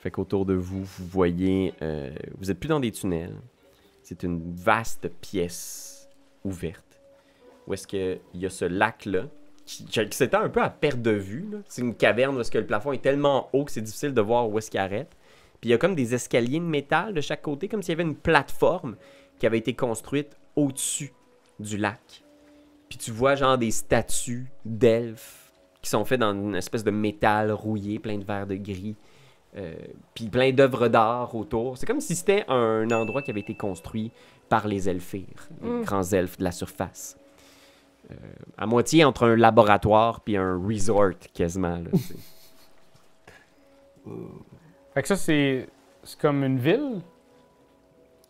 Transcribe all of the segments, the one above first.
Fait qu'autour de vous, vous voyez... vous êtes plus dans des tunnels. C'est une vaste pièce ouverte. Où est-ce qu'il y a ce lac-là, qui s'étend un peu à perte de vue. C'est une caverne où est-ce que le plafond est tellement haut que c'est difficile de voir où est-ce qu'il arrête. Puis il y a comme des escaliers de métal de chaque côté, comme s'il y avait une plateforme qui avait été construite au-dessus du lac. Puis tu vois genre des statues d'elfes qui sont faites dans une espèce de métal rouillé, plein de verre de gris. Puis plein d'œuvres d'art autour. C'est comme si c'était un endroit qui avait été construit par les elfires, les grands elfes de la surface. À moitié entre un laboratoire puis un resort, quasiment. Là, Fait que ça, c'est comme une ville?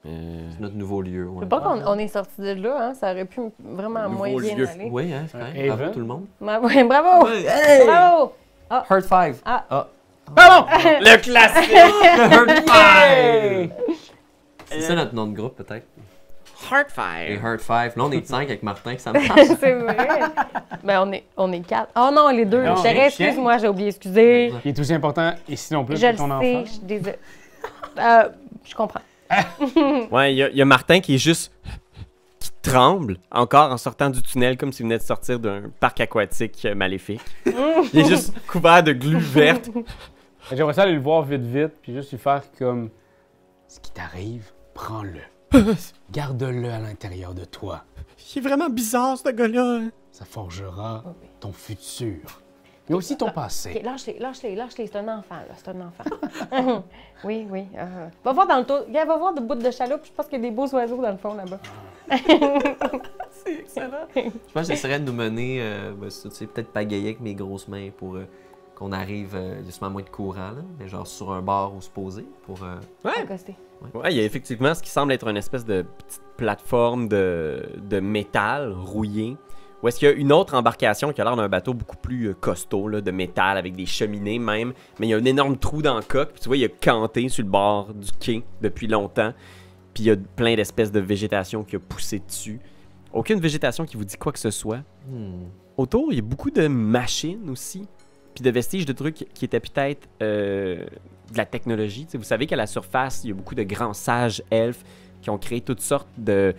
C'est notre nouveau lieu. Ouais. Je sais pas qu'on est sorti de là, hein? Ça aurait pu vraiment moins Nouveau bien lieu. aller. Oui, hein, c'est correct. Haven. Bravo tout le monde. Ouais, bravo! Hey! Bravo! Heart 5. Ah. Pardon! Le classique! Heart 5! C'est ça notre nom de groupe, peut-être. Les Heartfire! Heart 5. Là, on est 5 avec Martin, que ça marche. C'est vrai. Ben, on est 4. Oh non, les deux. Non, Chérie, chien. excuse-moi, j'ai oublié, excusez. Qui est aussi important, et sinon plus, Je que le ton enfant. sais, je suis désolée. Je comprends. Ouais, il y a Martin qui est juste... qui tremble encore en sortant du tunnel comme s'il venait de sortir d'un parc aquatique maléfique. Il est juste couvert de glu verte. J'aimerais ça aller le voir vite, puis juste lui faire comme... Ce qui t'arrive, prends-le. Garde-le à l'intérieur de toi. Il est vraiment bizarre, ce gars-là. Ça forgera ton futur. Mais aussi ton passé. Ok, lâche-les, c'est un enfant, là, c'est un enfant. Oui. Va voir dans le tour, va voir de bout de chaloupe, je pense qu'il y a des beaux oiseaux dans le fond, là-bas. C'est excellent. Je pense que j'essaierais de nous mener, tu sais, peut-être pagayer avec mes grosses mains pour qu'on arrive justement à moins de courant, là, mais genre sur un bar où se poser pour... Accosté. Ouais, il y a effectivement ce qui semble être une espèce de petite plateforme de métal rouillé. Ou est-ce qu'il y a une autre embarcation qui a l'air d'un bateau beaucoup plus costaud, là, de métal, avec des cheminées même. Mais il y a un énorme trou dans le coque. Puis tu vois, il y a canté sur le bord du quai depuis longtemps. Puis il y a plein d'espèces de végétation qui a poussé dessus. Aucune végétation qui vous dit quoi que ce soit. Autour, il y a beaucoup de machines aussi. Puis de vestiges de trucs qui étaient peut-être de la technologie. T'sais, vous savez qu'à la surface, il y a beaucoup de grands sages elfes qui ont créé toutes sortes de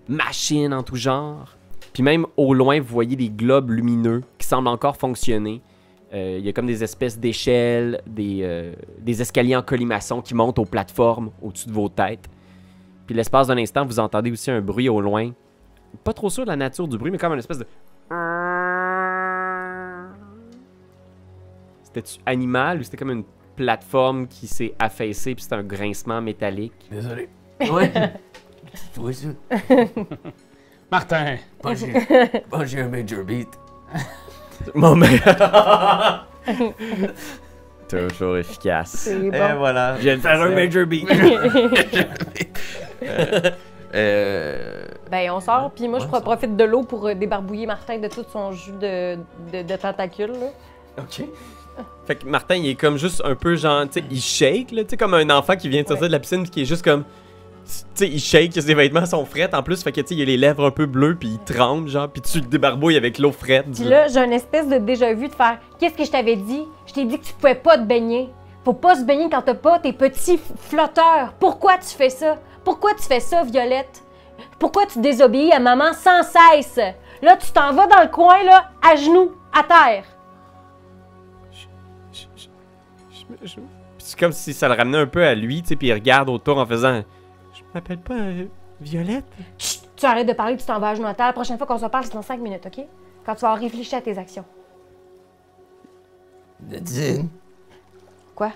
machines en tout genre. Puis même au loin, vous voyez des globes lumineux qui semblent encore fonctionner. Il y a comme des espèces d'échelles, des escaliers en colimaçon qui montent aux plateformes au-dessus de vos têtes. Puis l'espace d'un instant, vous entendez aussi un bruit au loin. Pas trop sûr de la nature du bruit, mais comme une espèce de... C'était-tu animal ou c'était comme une plateforme qui s'est affaissée puis c'était un grincement métallique? Désolé. Ouais. Tu vois ça? Martin! J'ai un major beat. Mon mère! Toujours efficace. C'est Et bon. voilà. Je viens de faire un major beat. Ben, on sort, puis moi, je profite de l'eau pour débarbouiller Martin de tout son jus de tentacules, là. OK. Fait que Martin, il est comme juste un peu genre, tu sais, il shake, là, tu sais, comme un enfant qui vient de sortir de la piscine puis qui est juste comme... Tu sais, il shake, ses vêtements sont frets en plus, fait que, tu sais, il a les lèvres un peu bleues puis il tremble, genre, puis tu le débarbouilles avec l'eau frette. Puis là, j'ai une espèce de déjà-vu de faire « Qu'est-ce que je t'avais dit? Je t'ai dit que tu pouvais pas te baigner. Faut pas se baigner quand t'as pas tes petits flotteurs. Pourquoi tu fais ça? Pourquoi tu fais ça, Violette? Pourquoi tu désobéis à maman sans cesse? Là, tu t'en vas dans le coin, là, à genoux, à terre. » Puis c'est comme si ça le ramenait un peu à lui, tu sais, puis il regarde autour en faisant « Je m'appelle pas Violette. » Chut, tu arrêtes de parler, tu t'en vas à genoux à terre. La prochaine fois qu'on se parle, c'est dans 5 minutes, OK? Quand tu vas avoir réfléchi à tes actions. Nadine, Quoi?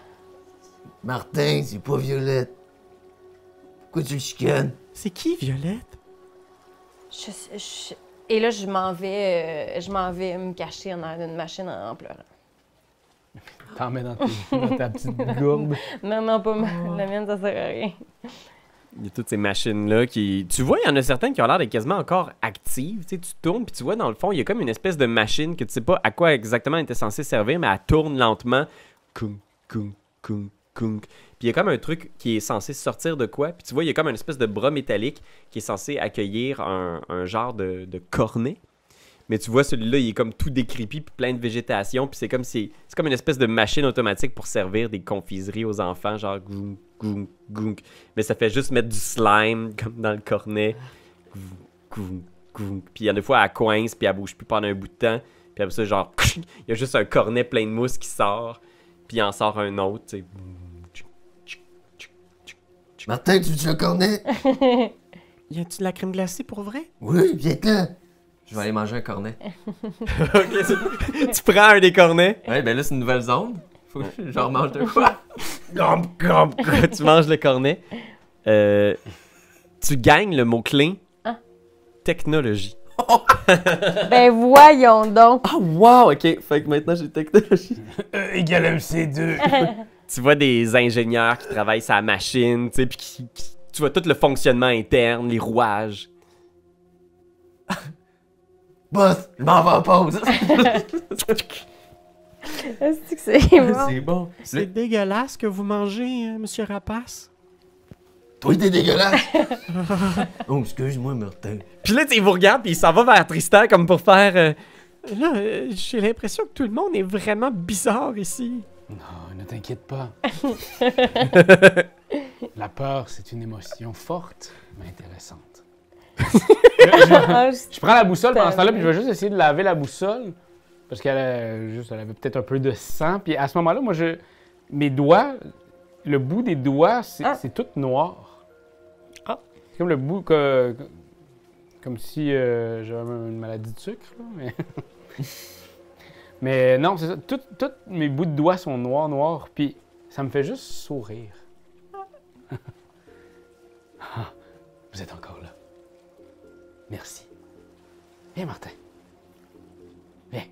Martin, c'est pas Violette. Pourquoi tu le chicanes? C'est qui, Violette? Et là, je m'en vais me cacher en arrière d'une machine en pleurant. T'en mets dans ta petite gourde. Non, pas la mienne, ça sert à rien. Il y a toutes ces machines-là qui... Tu vois, il y en a certaines qui ont l'air d'être quasiment encore actives. Tu sais, tu tournes, puis tu vois, dans le fond, il y a comme une espèce de machine que tu sais pas à quoi exactement elle était censée servir, mais elle tourne lentement. Kung, kung, kung, kung. Puis il y a comme un truc qui est censé sortir de quoi. Puis tu vois, il y a comme une espèce de bras métallique qui est censé accueillir un genre de cornet. Mais tu vois, celui-là, il est comme tout décrépit, puis plein de végétation, puis c'est comme une espèce de machine automatique pour servir des confiseries aux enfants, genre gounk, gounk, gounk. Mais ça fait juste mettre du slime, comme dans le cornet. Gounk, gounk, gounk. Puis il y a des fois, elle coince, puis elle bouge plus pendant un bout de temps. Puis après ça, genre, il y a juste un cornet plein de mousse qui sort, puis il en sort un autre, tu sais. Martin, tu veux un cornet? Y a-tu de la crème glacée pour vrai? Oui, viens là. Je vais aller manger un cornet. Tu prends un des cornets, Ouais, ben là, c'est une nouvelle zone. Faut que je remange de quoi? tu manges le cornet. Tu gagnes le mot-clé technologie. Ben voyons donc. Ah, wow! Ok, fait que maintenant j'ai technologie. Égal MC2. Tu vois des ingénieurs qui travaillent sur la machine, tu sais, puis tu vois tout le fonctionnement interne, les rouages. Boss, je m'en vais en pause. Est-ce que c'est bon? C'est bon. C'est dégueulasse que vous mangez, monsieur Rapace. Toi, t'es dégueulasse. Oh, excuse-moi, Martin. Puis là, tu sais, il vous regarde, puis il s'en va vers Tristan comme pour faire... Là, j'ai l'impression que tout le monde est vraiment bizarre ici. Non, ne t'inquiète pas. La peur, c'est une émotion forte, mais intéressante. Je prends la boussole pendant ce temps-là, puis je vais juste essayer de laver la boussole. Parce qu'elle avait peut-être un peu de sang. Puis à ce moment-là, moi, mes doigts, le bout des doigts, c'est tout noir. Ah. C'est comme le bout comme si j'avais une maladie de sucre. Là, mais... mais non, c'est ça. Tous mes bouts de doigts sont noirs. Puis ça me fait juste sourire. Ah, vous êtes encore là. Merci. Viens, Martin. Viens.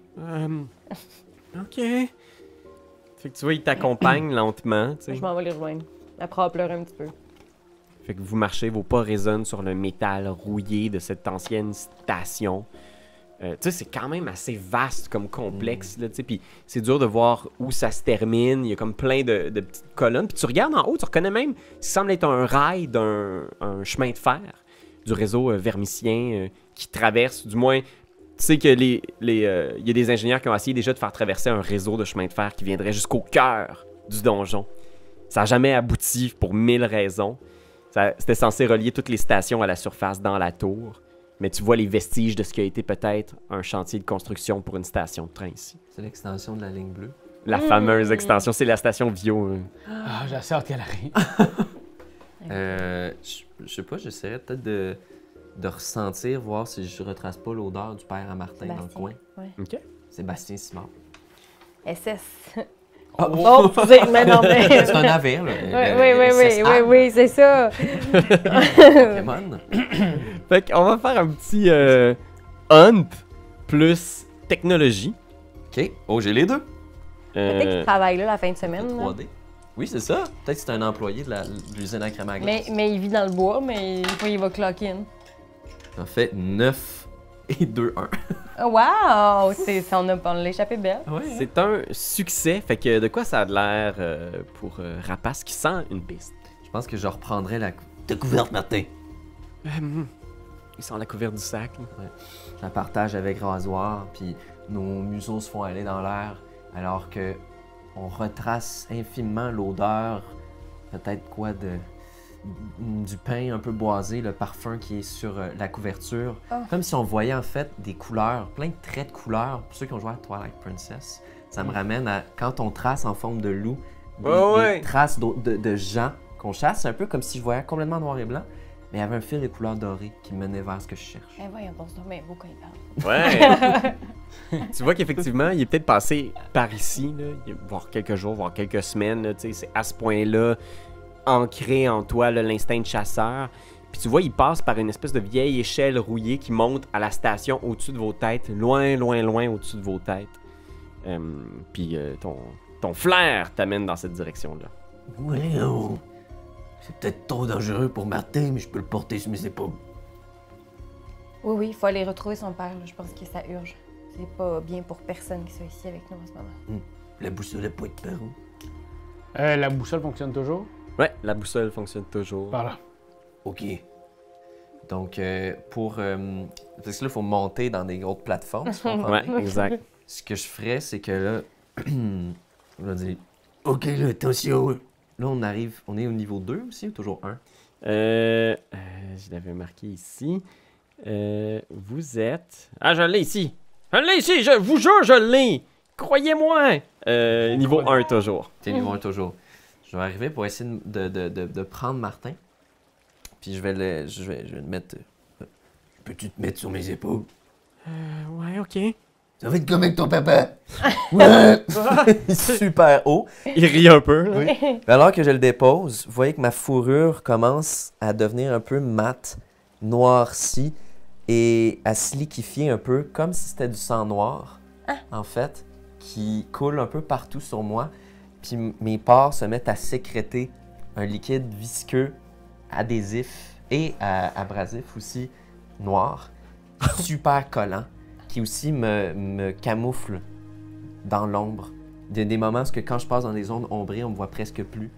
OK. Fait que tu vois, il t'accompagne lentement, tu sais. Je m'en vais les rejoindre. Après avoir pleuré un petit peu. Fait que vous marchez, vos pas résonnent sur le métal rouillé de cette ancienne station. Tu sais, c'est quand même assez vaste comme complexe, là, tu sais, puis c'est dur de voir où ça se termine. Il y a comme plein de petites colonnes. Puis tu regardes en haut, tu reconnais même ce qui semble être un rail d'un chemin de fer du réseau vermicien qui traverse, du moins... Tu sais que il y a des ingénieurs qui ont essayé déjà de faire traverser un réseau de chemin de fer qui viendrait jusqu'au cœur du donjon. Ça n'a jamais abouti pour 1000 raisons. C'était censé relier toutes les stations à la surface dans la tour. Mais tu vois les vestiges de ce qui a été peut-être un chantier de construction pour une station de train ici. C'est l'extension de la ligne bleue. La fameuse extension, c'est la station Vio. Ah, j'ai assez hâte qu'elle arrive. Je sais pas, j'essaierais peut-être de ressentir, voir si je retrace pas l'odeur du père à Martin dans le coin. Ouais. OK. Sébastien Simard. SS. Oh. Mais non, mais... C'est un navire, là. Oui, c'est ça. Pokémon. Fait qu'on va faire un petit hunt plus technologie. OK. Oh, j'ai les deux. Peut-être qu'il travaille là la fin de Le semaine. là. 3D. Oui, c'est ça. Peut-être que c'est un employé de l'usine à crème à glace. Mais il vit dans le bois, mais une fois il va clock in. En fait, 9 et 2, 1. Oh, wow! On l'a échappé belle. C'est un succès. Fait que de quoi ça a de l'air pour Rapace qui sent une piste? Je pense que je reprendrai T'as couverte, Martin. Il sent la couverture du sac. Là. Je la partage avec Rasoir, puis nos museaux se font aller dans l'air, alors que on retrace infiniment l'odeur, peut-être quoi, du pain un peu boisé, le parfum qui est sur la couverture. Oh. Comme si on voyait en fait des couleurs, plein de traits de couleurs. Pour ceux qui ont joué à Twilight Princess, ça me ramène à quand on trace en forme de loup, des traces de gens qu'on chasse. C'est un peu comme si je voyais complètement noir et blanc, mais il y avait un fil de couleurs dorées qui menait vers ce que je cherche. Eh voyons, bon, c'est bien beau quand il parle. Ouais! Tu vois qu'effectivement, il est peut-être passé par ici, là, voire quelques jours, voire quelques semaines. Là, c'est à ce point-là ancré en toi là, l'instinct de chasseur. Puis tu vois, il passe par une espèce de vieille échelle rouillée qui monte à la station au-dessus de vos têtes, loin, loin, loin au-dessus de vos têtes. Puis ton flair t'amène dans cette direction-là. Ouais, oh. C'est peut-être trop dangereux pour Martin, mais je peux le porter sur mes épaules. Oui, il faut aller retrouver son père. Là. Je pense que ça urge. C'est pas bien pour personne qui soit ici avec nous en ce moment. La boussole n'a pas été par où? La boussole fonctionne toujours? Ouais, la boussole fonctionne toujours. Par là. OK. Donc, pour... parce que là, il faut monter dans des grosses plateformes, si vous comprenez. Ouais, exact. Ce que je ferais, c'est que là... je vais dire... Ok, là, attention. Là, on est au niveau 2 aussi ou toujours 1? Je l'avais marqué ici. Vous êtes... Ah, je l'ai ici! Je l'ai ici! Je vous jure, je l'ai! Croyez-moi! Niveau 1 toujours. C'est niveau 1 toujours. Je vais arriver pour essayer de prendre Martin. Puis je vais le mettre... Peux-tu te mettre sur mes épaules? Ouais, ok. Ça va être comme avec ton papa. Ouais. super haut. Il rit un peu. Là. Oui. Alors que je le dépose, vous voyez que ma fourrure commence à devenir un peu mate, noircie et à se liquéfier un peu, comme si c'était du sang noir, en fait, qui coule un peu partout sur moi. Puis mes pores se mettent à sécréter un liquide visqueux, adhésif et abrasif aussi, noir, super collant, qui aussi me camoufle dans l'ombre. Il y a des moments où quand je passe dans des zones ombrées, on me voit presque plus.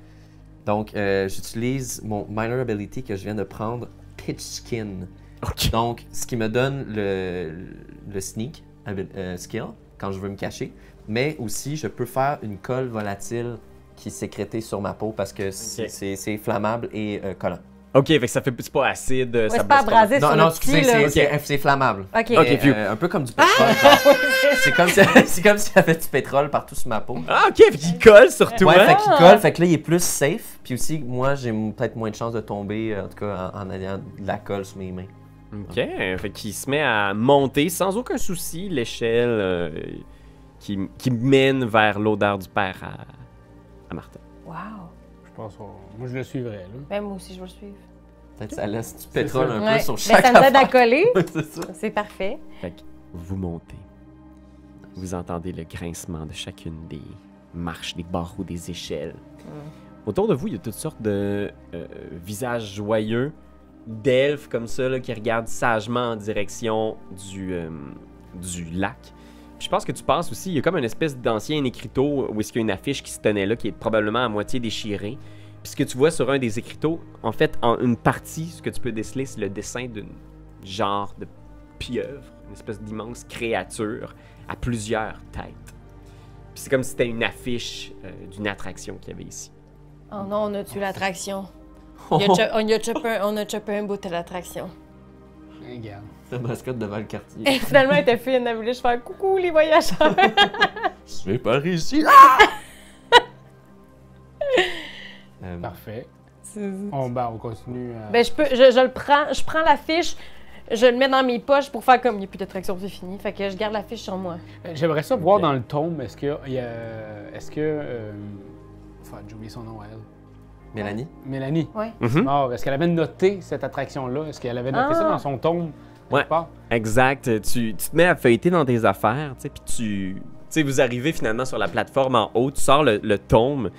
Donc, j'utilise mon Minor Ability que je viens de prendre, Pitch Skin. Ok. Donc, ce qui me donne le Sneak skill, quand je veux me cacher. Mais aussi, je peux faire une colle volatile qui est sécrétée sur ma peau parce que c'est flammable et collant. Ok, fait que ça fait c'est pas acide. Ouais, ça c'est pas blesse abrasé sur Non, le petit, là. excusez, c'est flammable. OK. Ok, Et, phew. un peu comme du pétrole. C'est comme s'il y avait du pétrole partout sur ma peau. Ah, ok, fait qu'il colle sur toi. Ouais, fait qu'il colle, fait que là, il est plus safe. Puis aussi, moi, j'ai peut-être moins de chances de tomber, en tout cas, en ayant de la colle sur mes mains. Ok, fait qu'il se met à monter sans aucun souci l'échelle qui mène vers l'odeur du père à Martin. Wow. Je pense moi, je le suivrais, là. Ben, moi aussi, je vais le suivre. Peut-être ça laisse du pétrole ça. un Ouais. peu sur Ben, chaque ça nous aide à affaire. coller. C'est ça. C'est parfait. Fait que vous montez. Vous entendez le grincement de chacune des marches, des barreaux, des échelles. Autour de vous, il y a toutes sortes de visages joyeux, d'elfes comme ça, là, qui regardent sagement en direction du lac. Puis je pense que tu penses aussi, il y a comme une espèce d'ancien écriteau où est-ce qu'il y a une affiche qui se tenait là, qui est probablement à moitié déchirée. Puis ce que tu vois sur un des écriteaux, en fait, en une partie, ce que tu peux déceler, c'est le dessin d'une genre de pieuvre, une espèce d'immense créature à plusieurs têtes. Puis c'est comme si c'était une affiche d'une attraction qu'il y avait ici. Oh non, on a tué l'attraction. Oh, On a chopé un bout de l'attraction. Regarde. la mascotte devant le quartier. Et finalement, elle était fine, elle voulait faire coucou les voyageurs. C'est pas réussi. Parfait. On continue. Ben, je le prends, je prends l'affiche, je le mets dans mes poches pour faire comme il n'y a plus d'attraction, c'est fini. Fait que je garde l'affiche sur moi. J'aimerais ça voir dans le tome, est-ce que. Enfin, j'ai oublié son nom, elle. Mélanie? Mélanie. Ouais. Alors, est-ce qu'elle avait noté cette attraction-là? Est-ce qu'elle avait noté ça dans son tome? Ouais. quelque part? Exact. Tu te mets à feuilleter dans tes affaires, tu sais, puis tu sais, vous arrivez finalement sur la plateforme en haut, tu sors le tome,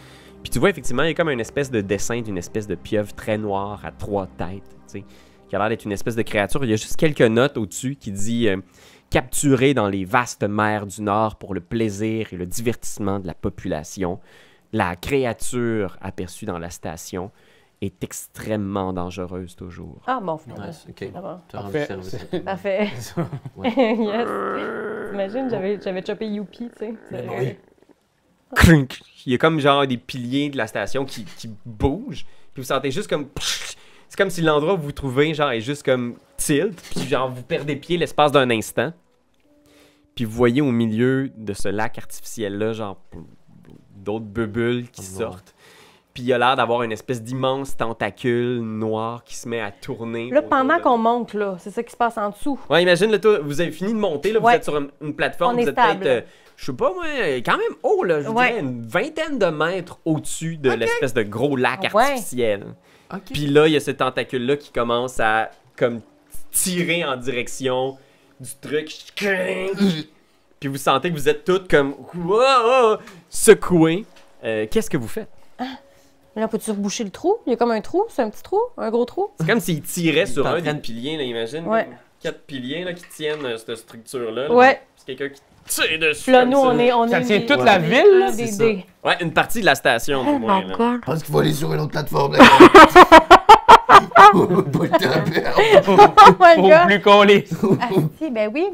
puis tu vois effectivement, il y a comme une espèce de dessin d'une espèce de pieuvre très noire à 3 têtes, tu sais, qui a l'air d'être une espèce de créature. Il y a juste quelques notes au-dessus qui dit capturé dans les vastes mers du Nord pour le plaisir et le divertissement de la population. La créature aperçue dans la station est extrêmement dangereuse toujours. Ah bon, Ouais, ok. d'abord. Tu as rendu Parfait. service. Parfait. Ouais. Yes. T'imagines, j'avais chopé Youpi, tu sais. Oui. Crunk. Il y a comme genre des piliers de la station qui bougent, puis vous sentez juste comme... C'est comme si l'endroit où vous vous trouvez genre est juste comme tilt, puis genre vous perdez pied l'espace d'un instant. Puis vous voyez au milieu de ce lac artificiel-là, genre d'autres bulles qui sortent. Puis il y a l'air d'avoir une espèce d'immense tentacule noir qui se met à tourner. Là, autour pendant de- qu'on monte, là, c'est ça qui se passe en dessous. Ouais, imagine, là, toi, vous avez fini de monter, là, vous Ouais. êtes sur une plateforme, On est vous êtes stable, peut-être, je sais pas moi, quand même haut, là, je Ouais. dirais une vingtaine de mètres au-dessus de l'espèce de gros lac Ouais. artificiel. Ok. Puis là, il y a ce tentacule-là qui commence à comme tirer en direction du truc. Puis vous sentez que vous êtes toutes comme secouées. Qu'est-ce que vous faites? Là, peux-tu reboucher le trou? Il y a comme un trou, c'est un petit trou, un gros trou? C'est comme s'il tirait sur est en un train des de- piliers, là, imagine. Ouais. Comme 4 piliers là, qui tiennent cette structure-là. là. Ouais. C'est quelqu'un qui tire dessus. Puis là, comme nous, ça. on Ça est tient des- toute on la est ville, un là, des c'est dés. Ouais, une partie de la station, du moins. là. Je pense qu'il faut aller sur une autre plateforme. Là. Pas le temps à perdre. Oh my Faut god! plus qu'on les... Ah, si, ben oui.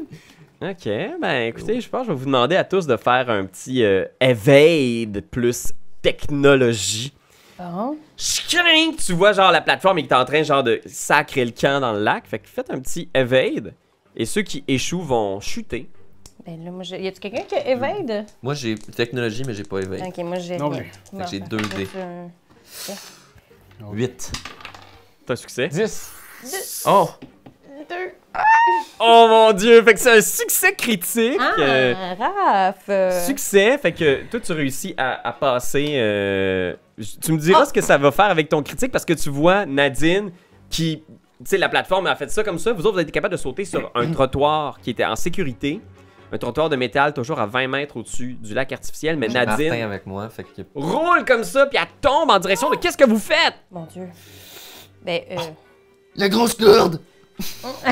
Ok, ben écoutez, je pense que je vais vous demander à tous de faire un petit evade plus technologie. Bon. Schring! Tu vois genre la plateforme est en train genre de sacrer le camp dans le lac. Fait que faites un petit evade. Et ceux qui échouent vont chuter. Ben là, moi, y a-tu quelqu'un qui évade? Moi, j'ai technologie, mais j'ai pas éveillé. Ok, moi, j'ai. Non, rien. mais- Bon, Fait que j'ai fait 2 que dés. c'est 8. T'as un succès? 10. Oh! Deux. Oh mon dieu! Fait que c'est un succès critique. Ah, Raph! Succès, fait que toi tu réussis à passer. Tu me diras ce que ça va faire avec ton critique parce que tu vois Nadine qui. Tu sais, la plateforme a fait ça comme ça. Vous autres, vous avez été capable de sauter sur un trottoir qui était en sécurité. Un trottoir de métal toujours à 20 mètres au-dessus du lac artificiel. Mais J'ai Martin Nadine avec moi, fait que... roule comme ça puis elle tombe en direction de qu'est-ce que vous faites? Mon Dieu. Ben, La grosse corde!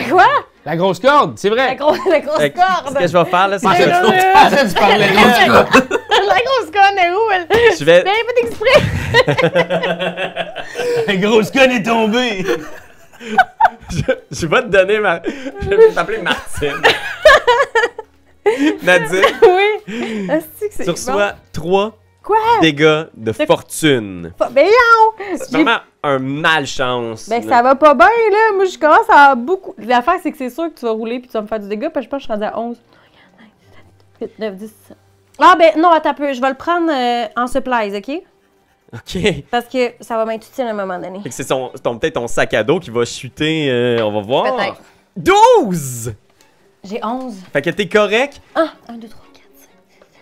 Quoi? La grosse corde, c'est La vrai. grosse Fait que corde! Ce que je vais faire là, c'est Ah, que tu parlais La grosse là. corde! La grosse corde est où? Elle? je vais. Ben, pas d'exprès! La grosse conne est tombée. Je vais te donner ma. Je vais t'appeler Martine. Nadine, Oui! Est-ce que c'est tu reçois 3 Quoi? dégâts de fortune. Ben non! C'est vraiment un malchance. Ben, là. ça va pas bien, là. Moi, je commence à beaucoup. L'affaire, c'est que c'est sûr que tu vas rouler puis tu vas me faire du dégât, parce que je pense que je suis rendue à 11. 8, 9, 10. Ah, ben, non, attends un peu. Je vais le prendre en supplies, OK? Ok. Parce que ça va m'être utile à un moment donné. Fait que c'est peut-être ton sac à dos qui va chuter. On va voir. Peut-être. 12! J'ai 11. Fait que t'es correct. Ah, 1, 2, 3, 4, 5, 6, 7,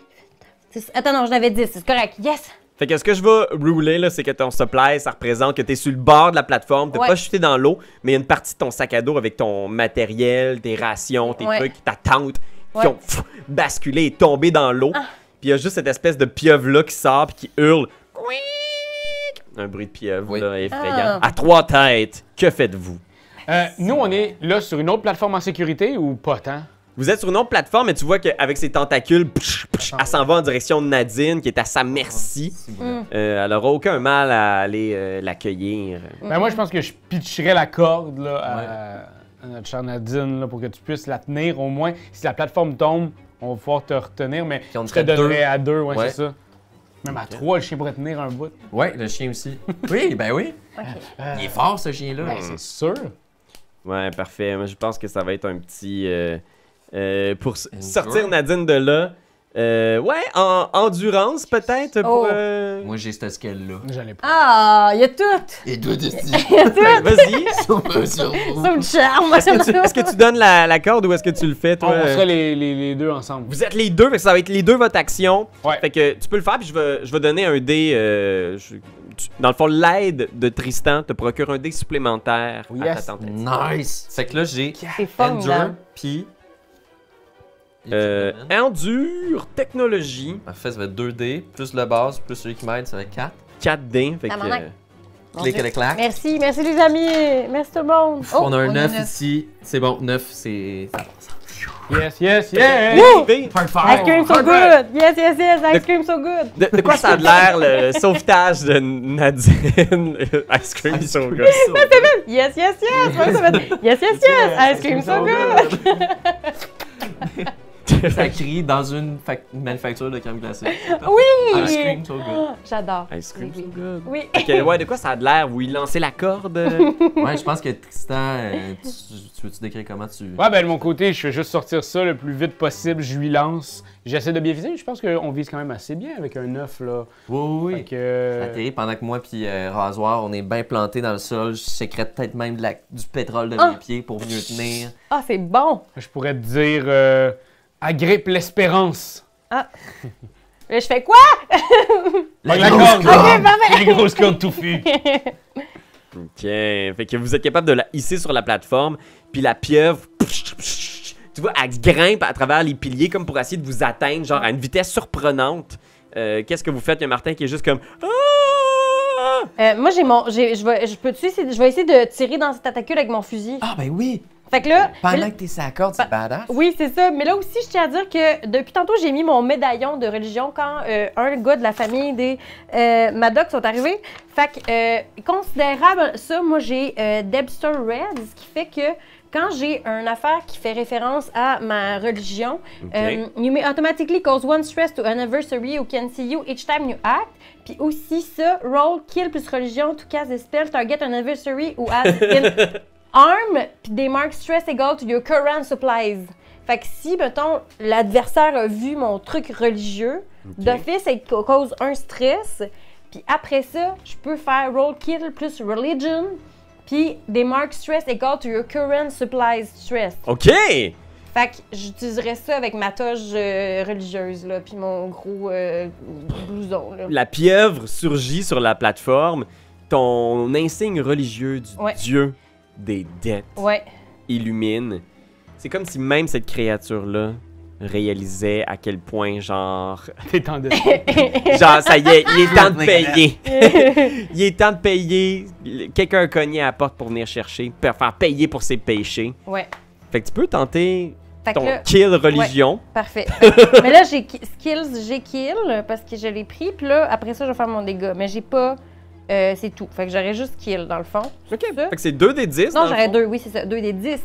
8, 9, 10. Attends, non, j'en avais 10. C'est correct. Yes! Fait que ce que je vais rouler là, c'est que ton supply, ça représente que t'es sur le bord de la plateforme, t'as Ouais. pas chuté dans l'eau, mais il y a une partie de ton sac à dos avec ton matériel, tes rations, tes Ouais. trucs, ta tente, qui Ouais. ont basculé et tombé dans l'eau. Ah. Puis il y a juste cette espèce de pieuvre là qui sort puis qui hurle. Couic! Un bruit de pieuvre Oui. là, effrayant. Ah. À 3 têtes, que faites-vous? Nous, on est là sur une autre plateforme en sécurité ou pas tant? Vous êtes sur une autre plateforme, mais tu vois qu'avec ses tentacules, elle s'en va en direction de Nadine, qui est à sa merci. Elle aura aucun mal à aller l'accueillir. Ben moi, je pense que je pitcherais la corde là, à notre chère Nadine là, pour que tu puisses la tenir au moins. Si la plateforme tombe, on va pouvoir te retenir, mais Puis on je te serait donnerais deux. à 2, ouais, Ouais. c'est ça. Même à 3, le chien pourrait tenir un bout. Ouais, le chien aussi. Oui, ben oui. OK. Il est fort, ce chien-là. Ben, c'est sûr. Ouais, parfait. Moi, je pense que ça va être un petit... pour sortir Nadine de là. Ouais, en endurance peut-être pour... Oh. Moi, j'ai cette skill-là. J'en ai pas. Ah, il y a tout! Et toi, Desti, Ben, vas-y. sur un cerveau. Ça me charme! Est-ce que tu donnes la corde ou est-ce que tu le fais, toi? On serait les deux ensemble. Vous êtes les deux, fait que ça va être les deux votre action. Ouais. Fait que tu peux le faire, puis je vais donner un dé. Dans le fond, l'aide de Tristan te procure un dé supplémentaire à Yes. ta tentative. Nice! Fait que là, j'ai C'est Endure, formidable. puis... Endure, technologie, Parfait, ça va être 2D, plus le base, plus celui qui m'aide, ça va être 4. 4 dés. Fait que, Tabarnak. Mon Clic Dieu. avec clac. Merci, merci les amis! Merci tout le monde! Oh, On a un 9 neuf. ici. C'est bon, 9, c'est... Yes, yes, yes! Arrivé. Ice cream so good! Yes, yes, yes! Ice cream so good! De quoi ça a de l'air le sauvetage de Nadine? Ice cream so good. Yes, yes, yes! Ouais, ça va être yes, yes, yes! Ice cream so good! Ça crie dans une manufacture de crème glacée. Oui! Ice cream so good. J'adore. Ice cream Oui, so oui. good. Oui. Ok, ouais, de quoi ça a de l'air? Vous y lancez la corde? Ouais, je pense que Tristan, tu veux-tu décrire comment tu... Ouais, ben de mon côté, je fais juste sortir ça le plus vite possible, je lui lance. J'essaie de bien viser, je pense qu'on vise quand même assez bien avec un 9 là. Oui, Fait oui. que... Atterri pendant que moi puis Rasoir, on est bien plantés dans le sol. Je sécrète peut-être même du pétrole de Ah. mes pieds pour mieux tenir. Ah, c'est bon! Je pourrais te dire agrippe l'espérance. Là, je fais quoi? La grosse corde! corde. Les grosses cordes touffues. Ok, fait que vous êtes capable de la hisser sur la plateforme, puis la pieuvre, tu vois, elle grimpe à travers les piliers comme pour essayer de vous atteindre, genre à une vitesse surprenante. Qu'est-ce que vous faites? Il y a Martin qui est juste comme... Ah! Moi, je vais essayer de tirer dans cette attaque avec mon fusil. Ah ben oui! Fait que là... mais là- Pendant que t'es sur la corde, c'est badass. Oui, c'est ça. Mais là aussi, je tiens à dire que depuis tantôt, j'ai mis mon médaillon de religion quand un gars de la famille des Maddox sont arrivés. Fait que, considérable, ça, moi, j'ai Debster Red, ce qui fait que quand j'ai une affaire qui fait référence à ma religion, you may automatically cause one stress to an adversary who can see you each time you act. Puis aussi ça, roll, kill plus religion to cast a spell, target an adversary who has been arm, puis des marks stress equal to your current supplies. Fait que si, mettons, l'adversaire a vu mon truc religieux, d'office, ça cause un stress. Puis après ça, je peux faire roll kill plus religion, puis des marks stress equal to your current supplies stress. OK! Fait que j'utiliserais ça avec ma toge religieuse, là, puis mon gros blouson, là. La pieuvre surgit sur la plateforme. Ton insigne religieux du dieu des dettes Ouais. illumine. C'est comme si même cette créature-là réalisait à quel point, genre... T'es en dessus. Genre, ça y est, il est temps de payer. Il est temps de payer. Quelqu'un a cogné à la porte pour venir chercher, pour faire payer pour ses péchés. Ouais. Fait que tu peux tenter Fait que ton là, kill religion. parfait. Mais là, j'ai kill parce que je l'ai pris. Puis là, après ça, je vais faire mon dégât. Mais j'ai pas... c'est tout. Fait que j'aurais juste kill, dans le fond. OK. Ça. Fait que c'est 2 des 10. Non, j'aurais 2. Oui, c'est ça. 2 des 10.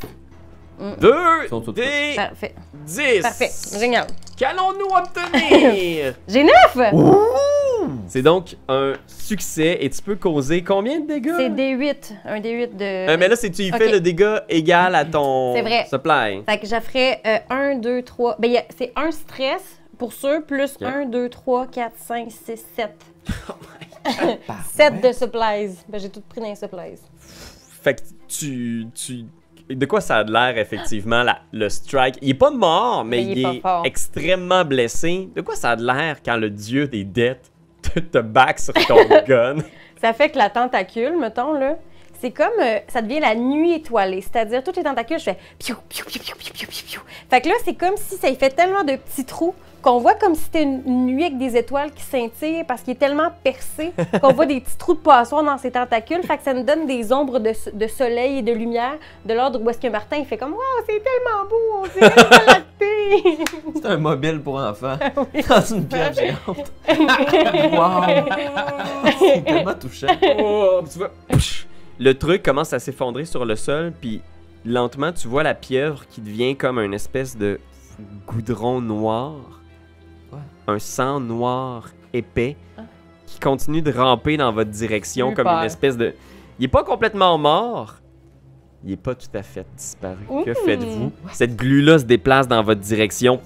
2 sont toutes des Parfait. 10. Parfait. Génial. Qu'allons-nous obtenir? J'ai 9! C'est donc un succès et tu peux causer combien de dégâts? C'est D8. Un D8 de... Mais là, c'est tu y fais Ok. le dégât égal à ton C'est vrai. supply. Fait que je ferais 1, 2, 3... Ben, c'est un stress, pour sûr, plus Ok. 1, 2, 3, 4, 5, 6, 7. Bah, 7 de supplies. Ben, j'ai tout pris dans les supplies. Fait que tu... De quoi ça a de l'air, effectivement, le strike? Il est pas mort, mais Mais il il est est pas fort. extrêmement blessé. De quoi ça a de l'air quand le dieu des dettes te back sur ton gun? Ça fait que la tentacule, mettons, là, c'est comme, ça devient la nuit étoilée. C'est-à-dire, toutes les tentacules, je fais piou, piou, piou, piou, piou, piou, piou, piou. Fait que là, c'est comme si ça y fait tellement de petits trous qu'on voit comme si c'était une nuit avec des étoiles qui scintillent parce qu'il est tellement percé qu'on voit des petits trous de poisson dans ses tentacules. Fait que ça nous donne des ombres de soleil et de lumière de l'ordre où est-ce que Martin, il fait comme « Wow, c'est tellement beau, on dirait une galactique! C'est un mobile pour enfants. Dans une pièce géante. Wow! C'est tellement touchant. Oh, tu vois, psh, le truc commence à s'effondrer sur le sol, puis lentement, tu vois la pieuvre qui devient comme une espèce de goudron noir. Ouais. Un sang noir épais qui continue de ramper dans votre direction Super. comme une espèce de... Il est pas complètement mort. Il est pas tout à fait disparu. Que faites-vous? Cette glu-là se déplace dans votre direction.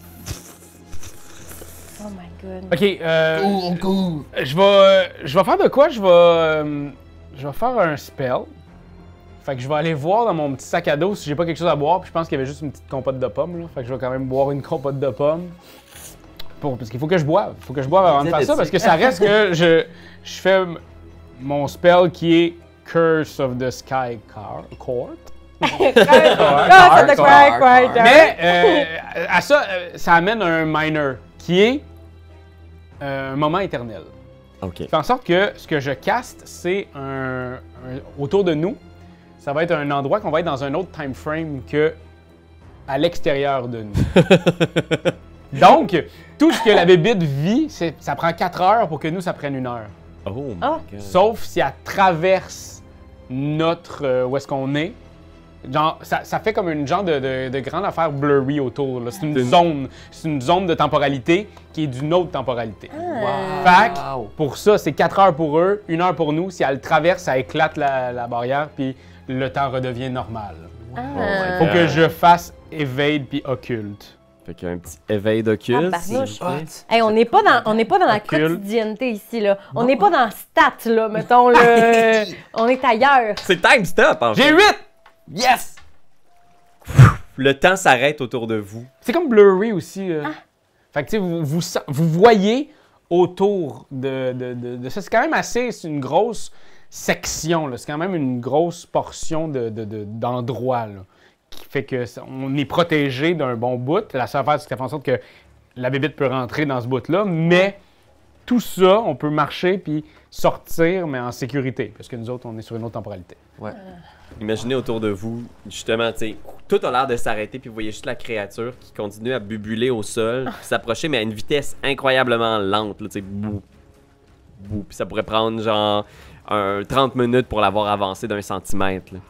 Oh my god. OK, Cool. je vais faire de quoi? Je vais faire un spell. Fait que je vais aller voir dans mon petit sac à dos si j'ai pas quelque chose à boire. Puis je pense qu'il y avait juste une petite compote de pommes. Là. Fait que je vais quand même boire une compote de pommes. Parce qu'il faut que je boive. Il faut que je boive avant de faire ça. Parce que ça reste que je fais mon spell qui est Curse of the Sky Court. Ah, c'est de quoi? Mais à ça, ça amène un minor qui est un moment éternel. OK. Ça fait en sorte que ce que je caste, c'est autour de nous, ça va être un endroit qu'on va être dans un autre time frame que à l'extérieur de nous. Donc, tout ce que la bébite vit, ça prend 4 heures pour que nous, ça prenne 1 heure. Oh my Ah. God. Sauf si elle traverse notre... où est-ce qu'on est. Genre, ça fait comme une genre de grande affaire blurry autour. là. C'est une zone de temporalité qui est d'une autre temporalité. Fait que, pour ça, c'est 4 heures pour eux, 1 heure pour nous. Si elle traverse, ça éclate la barrière, puis le temps redevient normal. Ah. Faut que je fasse evade puis occulte. Fait qu'un petit éveil d'occulte. Tabarnouche. Hey, on n'est pas dans la Occulte. quotidienneté ici, là. On n'est pas dans stats, là, mettons, là. On est ailleurs. C'est time stop, en fait. J'ai 8! Yes! Le temps s'arrête autour de vous. C'est comme blurry aussi. Fait que, tu sais, vous voyez autour de ça. C'est quand même assez... C'est une grosse section, là. C'est quand même une grosse portion d'endroit, là, qui fait que on est protégé d'un bon bout. La seule affaire, c'est que ça fait en sorte que la bébite peut rentrer dans ce bout-là, mais tout ça, on peut marcher puis sortir, mais en sécurité. Parce que nous autres, on est sur une autre temporalité. Ouais. Imaginez autour de vous, justement, tu sais, tout a l'air de s'arrêter, puis vous voyez juste la créature qui continue à bubuler au sol, puis s'approcher, mais à une vitesse incroyablement lente, là, tu sais, bou, bou. Puis ça pourrait prendre genre 30 minutes pour l'avoir avancé d'un centimètre, là.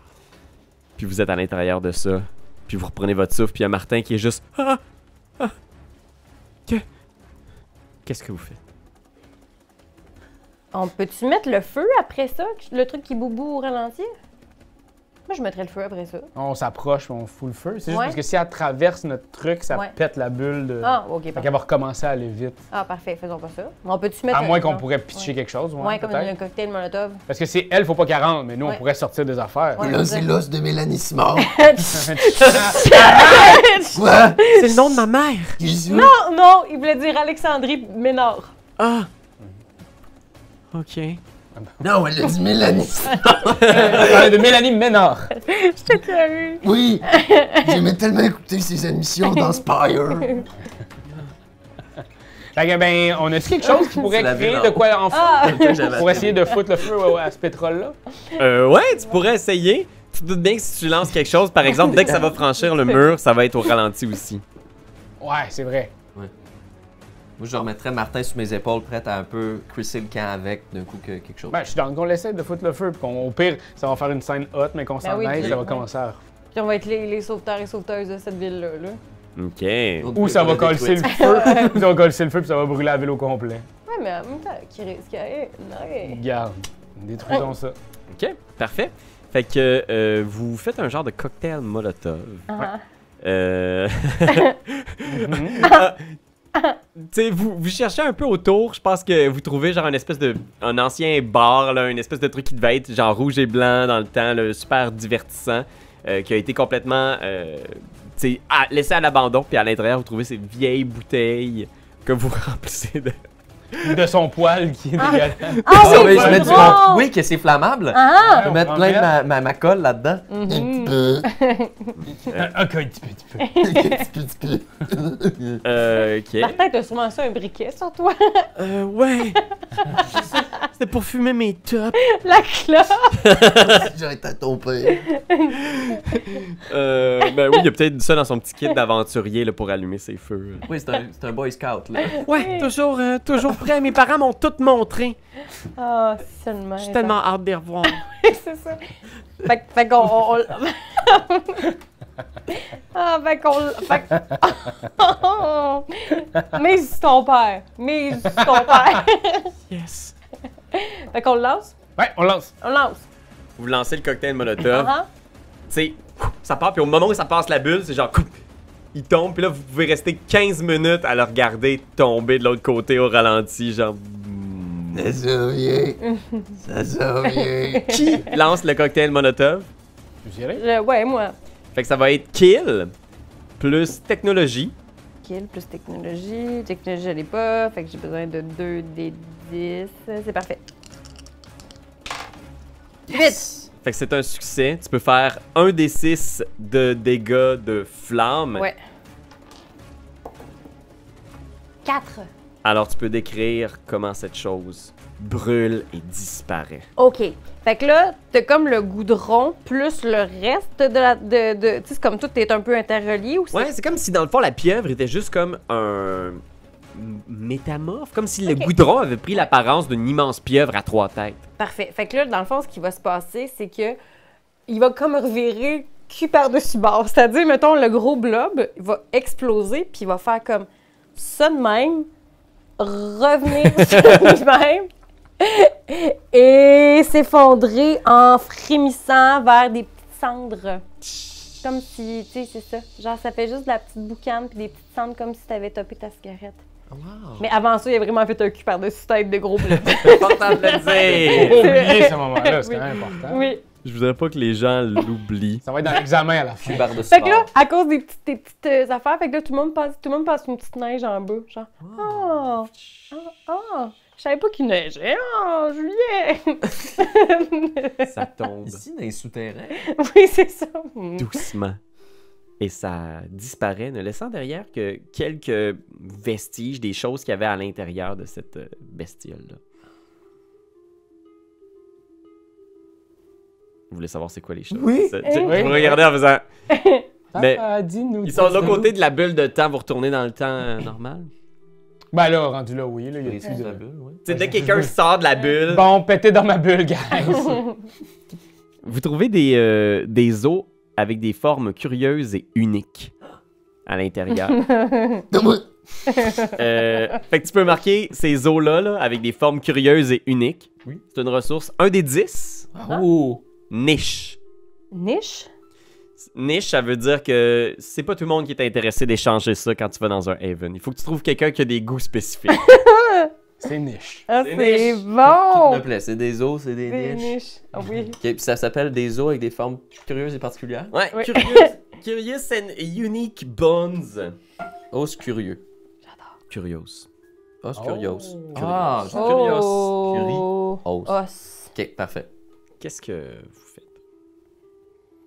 Puis vous êtes à l'intérieur de ça, puis vous reprenez votre souffle, puis il y a Martin qui est juste Qu'est-ce que vous faites? On peut-tu mettre le feu après ça? Le truc qui boubou au ralenti? Moi, je mettrais le feu après ça. On s'approche, on fout le feu. C'est juste Ouais. parce que si elle traverse notre truc, ça Ouais. pète la bulle de... Ah, OK, Fait parfait. qu'elle va recommencer à aller vite. Ah, parfait, faisons pas ça. On peut-tu mettre... À moins qu'on non. pourrait pitcher quelque chose, Ouais, comme peut-être. un cocktail Molotov. Parce que c'est elle, faut pas qu'elle rentre, mais nous, Ouais. on pourrait sortir des affaires. Ouais. Là, c'est l'os de Mélanie Simard. Ah, Quoi? C'est le nom de ma mère! Jésus? Non, non, il voulait dire Alexandrie Ménard. Ah! Ok. Non, elle a dit Mélanie. Elle parlait de Mélanie Ménard. J'étais curieuse. Oui. J'aimais tellement écouter ses émissions dans Spire. Fait que, ben, on a-tu quelque chose qui pourrait C'est la créer ville de en quoi en feu? Ah! Pour essayer de foutre le feu à ce pétrole-là? Ouais, tu pourrais essayer. Tu te doutes bien que si tu lances quelque chose, par exemple, dès que ça va franchir le mur, ça va être au ralenti aussi. Ouais, c'est vrai. Moi, je remettrais Martin sur mes épaules, prête à un peu crisser le camp avec, d'un coup, quelque chose. Ben, je suis dans qu'on essaie de foutre le feu, puis au pire, ça va faire une scène hot, mais qu'on s'en oui, aille, puis- ça va commencer à... Puis on va être les sauveteurs et sauveteuses de cette ville-là. Là. Ok. Ou ça va coller le feu, ou ça va coller le feu, puis ça va brûler la ville au complet. Ouais, mais en même temps, qui risque ouais. Regarde, détruisons ça. Ok, parfait. Fait que vous faites un genre de cocktail Molotov. Ah. Tu sais, vous cherchez un peu autour, je pense que vous trouvez genre une espèce de... un ancien bar, là, une espèce de truc qui devait être genre rouge et blanc dans le temps, là, super divertissant, qui a été complètement tu sais, laissé à l'abandon, puis à l'intérieur vous trouvez ces vieilles bouteilles que vous remplissez de... De son poil qui est dégueulasse. Ah, Ah, oui, oui, je mets du bon! Oui, que c'est flammable. Ah! Je peux mettre plein de ma colle là-dedans. Un petit peu. Ok, un petit peu. Un petit peu. Ok. Martin, t'as sûrement ça un briquet sur toi. Ouais. C'était pour fumer mes tops. La clope! J'aurais été à ton père. Ben oui, il y a peut-être ça dans son petit kit d'aventurier là, pour allumer ses feux. Oui, c'est un Boy Scout, là. Ouais, toujours prêt. Mes parents m'ont tout montré. Ah, c'est seulement. J'ai tellement hâte de les revoir. C'est ça. Fait qu'on. Ah, fait qu'on. Mise ton père. Mise ton père. Yes. Fait qu'on le lance? Ouais, on lance. On lance. Vous lancez le cocktail Molotov. Ah, Tu sais, ça part, puis au moment où ça passe la bulle, c'est genre, il tombe, puis là, vous pouvez rester 15 minutes à le regarder tomber de l'autre côté au ralenti, genre. Ça s'en vient. Ça s'en vient. Qui lance le cocktail Molotov? Tu dirais? ouais, moi. Fait que ça va être kill plus technologie. Kill plus technologie. Technologie, je l'ai pas. Fait que j'ai besoin de 2 des 10. C'est parfait. 8! Fait que c'est un succès. Tu peux faire 1 des 6 de dégâts de flamme. Ouais. 4. Alors tu peux décrire comment cette chose brûle et disparaît. OK. Fait que là, t'as comme le goudron plus le reste de la. Tu sais, c'est comme tout est un peu interrelié ou c'est. Ouais, c'est comme si dans le fond la pieuvre était juste comme un métamorphe, comme si le Ok. goudron avait pris l'apparence d'une immense pieuvre à 3 têtes. Parfait. Fait que là, dans le fond, ce qui va se passer, c'est que il va comme revirer cul par-dessus bord. C'est-à-dire, mettons, le gros blob, il va exploser, puis il va faire comme ça de même, revenir sur lui-même et s'effondrer en frémissant vers des petites cendres. Comme si, tu sais, c'est ça. Genre, ça fait juste de la petite boucane puis des petites cendres comme si t'avais topé ta cigarette. Wow. Mais avant ça, il a vraiment fait un cul par-dessus tête de gros blob. C'est important de le dire. Faut pas oublier ce moment-là, c'est Oui. quand même important. Oui. Je voudrais pas que les gens l'oublient. Ça va être dans l'examen à la fin. Barre de Fait que là, sport. à cause des petites affaires, fait que là, tout le monde passe une petite neige en bas. Genre, je savais pas qu'il neigeait. Oh, juillet! Ça tombe Ici, dans les souterrains. Oui, c'est ça. doucement. Et ça disparaît, ne laissant derrière que quelques vestiges des choses qu'il y avait à l'intérieur de cette bestiole-là. Vous voulez savoir c'est quoi les choses? Oui. Vous me regardez en faisant... Mais dis-nous. ils sont de l'autre côté de la bulle de temps, vous retournez dans le temps normal? Ben là, rendu là, oui. Là, il y a Les plus sous de... la bulle, ouais. Tu sais, dès que quelqu'un sort de la bulle... Bon, pétez dans ma bulle, guys. Vous trouvez des os avec des formes curieuses et uniques à l'intérieur. Donne-moi. Fait que tu peux marquer ces os-là là, avec des formes curieuses et uniques. Oui. C'est une ressource. Un des 10, Oh. niche. Niche? Niche, ça veut dire que c'est pas tout le monde qui est intéressé d'échanger ça quand tu vas dans un haven. Il faut que tu trouves quelqu'un qui a des goûts spécifiques. C'est niche. Ah, C'est c'est niche. Tout bon! me plaît, c'est des os, c'est des Des niches. niches. Ah oui. Ok, puis ça s'appelle des os avec des formes curieuses et particulières. Ouais, Oui. curious and unique bones. Os curieux. Curious. Os curios. Oh. Ah, j'ai curios. Oh! Os. Os. Ok, parfait. Qu'est-ce que vous faites?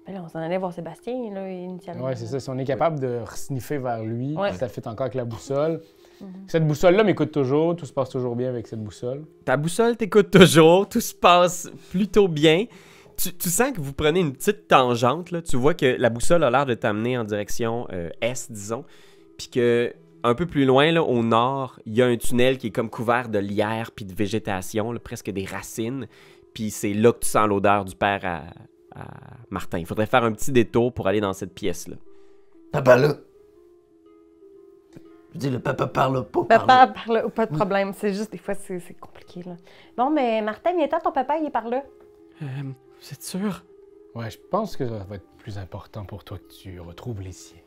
Ben là, on s'en allait voir Sébastien, là, initialement. Ouais, c'est ça. Si on est capable de sniffer vers lui, Ouais. ça fit encore avec la boussole. Cette boussole-là m'écoute toujours. Tout se passe toujours bien avec cette boussole. Ta boussole t'écoute toujours, tout se passe plutôt bien. Tu sens que vous prenez une petite tangente, là. Tu vois que la boussole a l'air de t'amener en direction est, disons, puis que un peu plus loin, là, au nord, il y a un tunnel qui est comme couvert de lierre puis de végétation, là, presque des racines, puis c'est là que tu sens l'odeur du père à Martin. Il faudrait faire un petit détour pour aller dans cette pièce-là. Papa là. Je dis, le papa parle pas. Papa parle, pas de problème. C'est juste, des fois, c'est compliqué, là. Bon, mais Martin, viens-t'en, ton papa, il est par là. Vous êtes sûr? Ouais, je pense que ça va être plus important pour toi que tu retrouves les siens.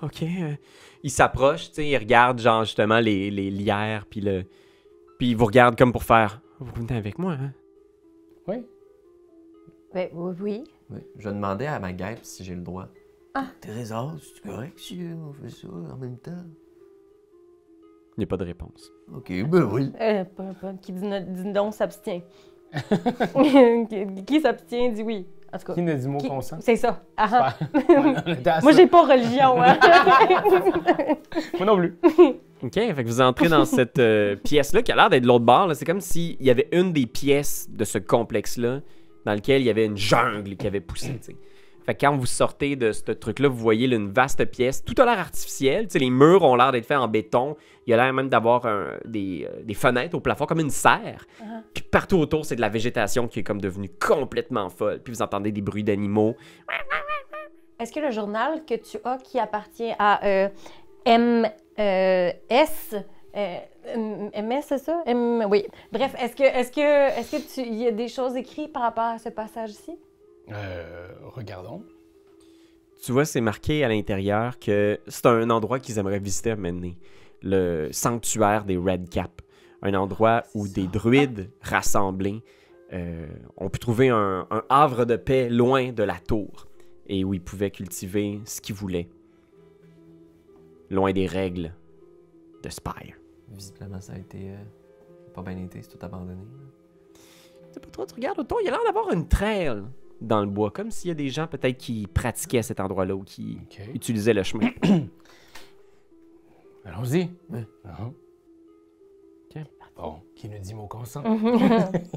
OK. Il s'approche, tu sais, il regarde, genre, justement, les lierres, puis il vous regarde comme pour faire... Vous venez avec moi, hein? Oui. Ben, oui. Oui. Je demandais à ma guêpe si j'ai le droit. Teresa, c'est correct si on fait ça en même temps? Il n'y a pas de réponse. Ok, ben oui. Qui dit non s'abstient. Qui s'abstient dit oui. En tout cas. Qui n'a dit mot consent? C'est ça. Ah, ah. On était à Moi, ça. j'ai pas religion, hein. Moi non plus. OK, fait que vous entrez dans cette pièce-là qui a l'air d'être de l'autre bord. Là. C'est comme s'il y avait une des pièces de ce complexe-là dans lequel il y avait une jungle qui avait poussé, tu sais. Fait que quand vous sortez de ce truc-là, vous voyez là, une vaste pièce. Tout a l'air artificiel. Tu sais, les murs ont l'air d'être faits en béton. Il y a l'air même d'avoir des fenêtres au plafond, comme une serre. Puis partout autour, c'est de la végétation qui est comme devenue complètement folle. Puis vous entendez des bruits d'animaux. Est-ce que le journal que tu as qui appartient à MS, MS, c'est ça? Oui. Bref, est-ce que il y a des choses écrites par rapport à ce passage-ci? Regardons. Tu vois, c'est marqué à l'intérieur que c'est un endroit qu'ils aimeraient visiter à mener. Le sanctuaire des Red Cap. Un endroit où des druides rassemblés ont pu trouver un havre de paix loin de la tour et où ils pouvaient cultiver ce qu'ils voulaient. Loin des règles de Spire. Visiblement, ça a été pas bien été, c'est tout abandonné. Tu sais pas trop, tu regardes autour, il y a l'air d'avoir une trail dans le bois, comme s'il y a des gens peut-être qui pratiquaient à cet endroit-là ou qui OK. utilisaient le chemin. Allons-y. Ouais. Uh-huh. OK. Bon, qui nous dit mot consent?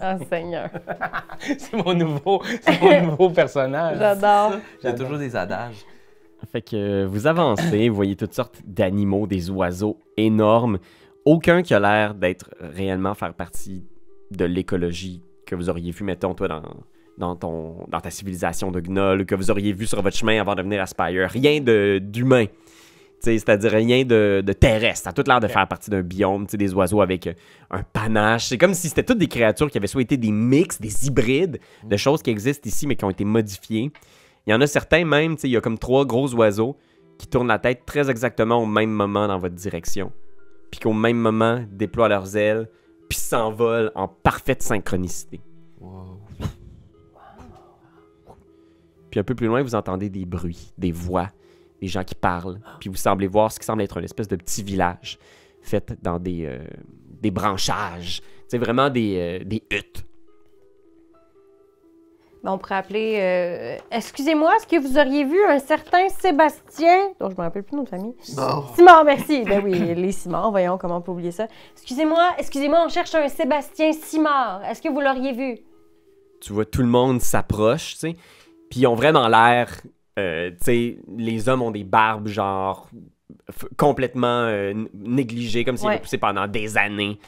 Ah, Seigneur. c'est mon nouveau personnage. J'adore. J'ai toujours des adages. Fait que vous avancez, vous voyez toutes sortes d'animaux, des oiseaux énormes. Aucun qui a l'air d'être réellement faire partie de l'écologie que vous auriez vu, mettons, toi, dans ta civilisation de Gnoll, que vous auriez vu sur votre chemin avant de venir à Spire. Rien d'humain. C'est-à-dire rien de terrestre. Ça a tout l'air de faire partie d'un biome, des oiseaux avec un panache. C'est comme si c'était toutes des créatures qui avaient soit été des mix, des hybrides de choses qui existent ici, mais qui ont été modifiées. Il y en a certains même, il y a comme 3 gros oiseaux qui tournent la tête très exactement au même moment dans votre direction. Puis qu'au même moment, déploient leurs ailes, puis s'envolent en parfaite synchronicité. Wow. Puis un peu plus loin, vous entendez des bruits, des voix, des gens qui parlent. Puis vous semblez voir ce qui semble être une espèce de petit village fait dans des branchages. C'est vraiment des huttes. On pourrait appeler... excusez-moi, est-ce que vous auriez vu un certain Sébastien... dont je me rappelle plus de nom de famille. Simard, merci. Ben oui, les Simard, voyons comment on peut oublier ça. Excusez-moi, on cherche un Sébastien Simard. Est-ce que vous l'auriez vu? Tu vois, tout le monde s'approche, tu sais. Puis ils ont vraiment l'air... tu sais, les hommes ont des barbes, genre, complètement négligées, comme s'ils avaient poussé pendant des années.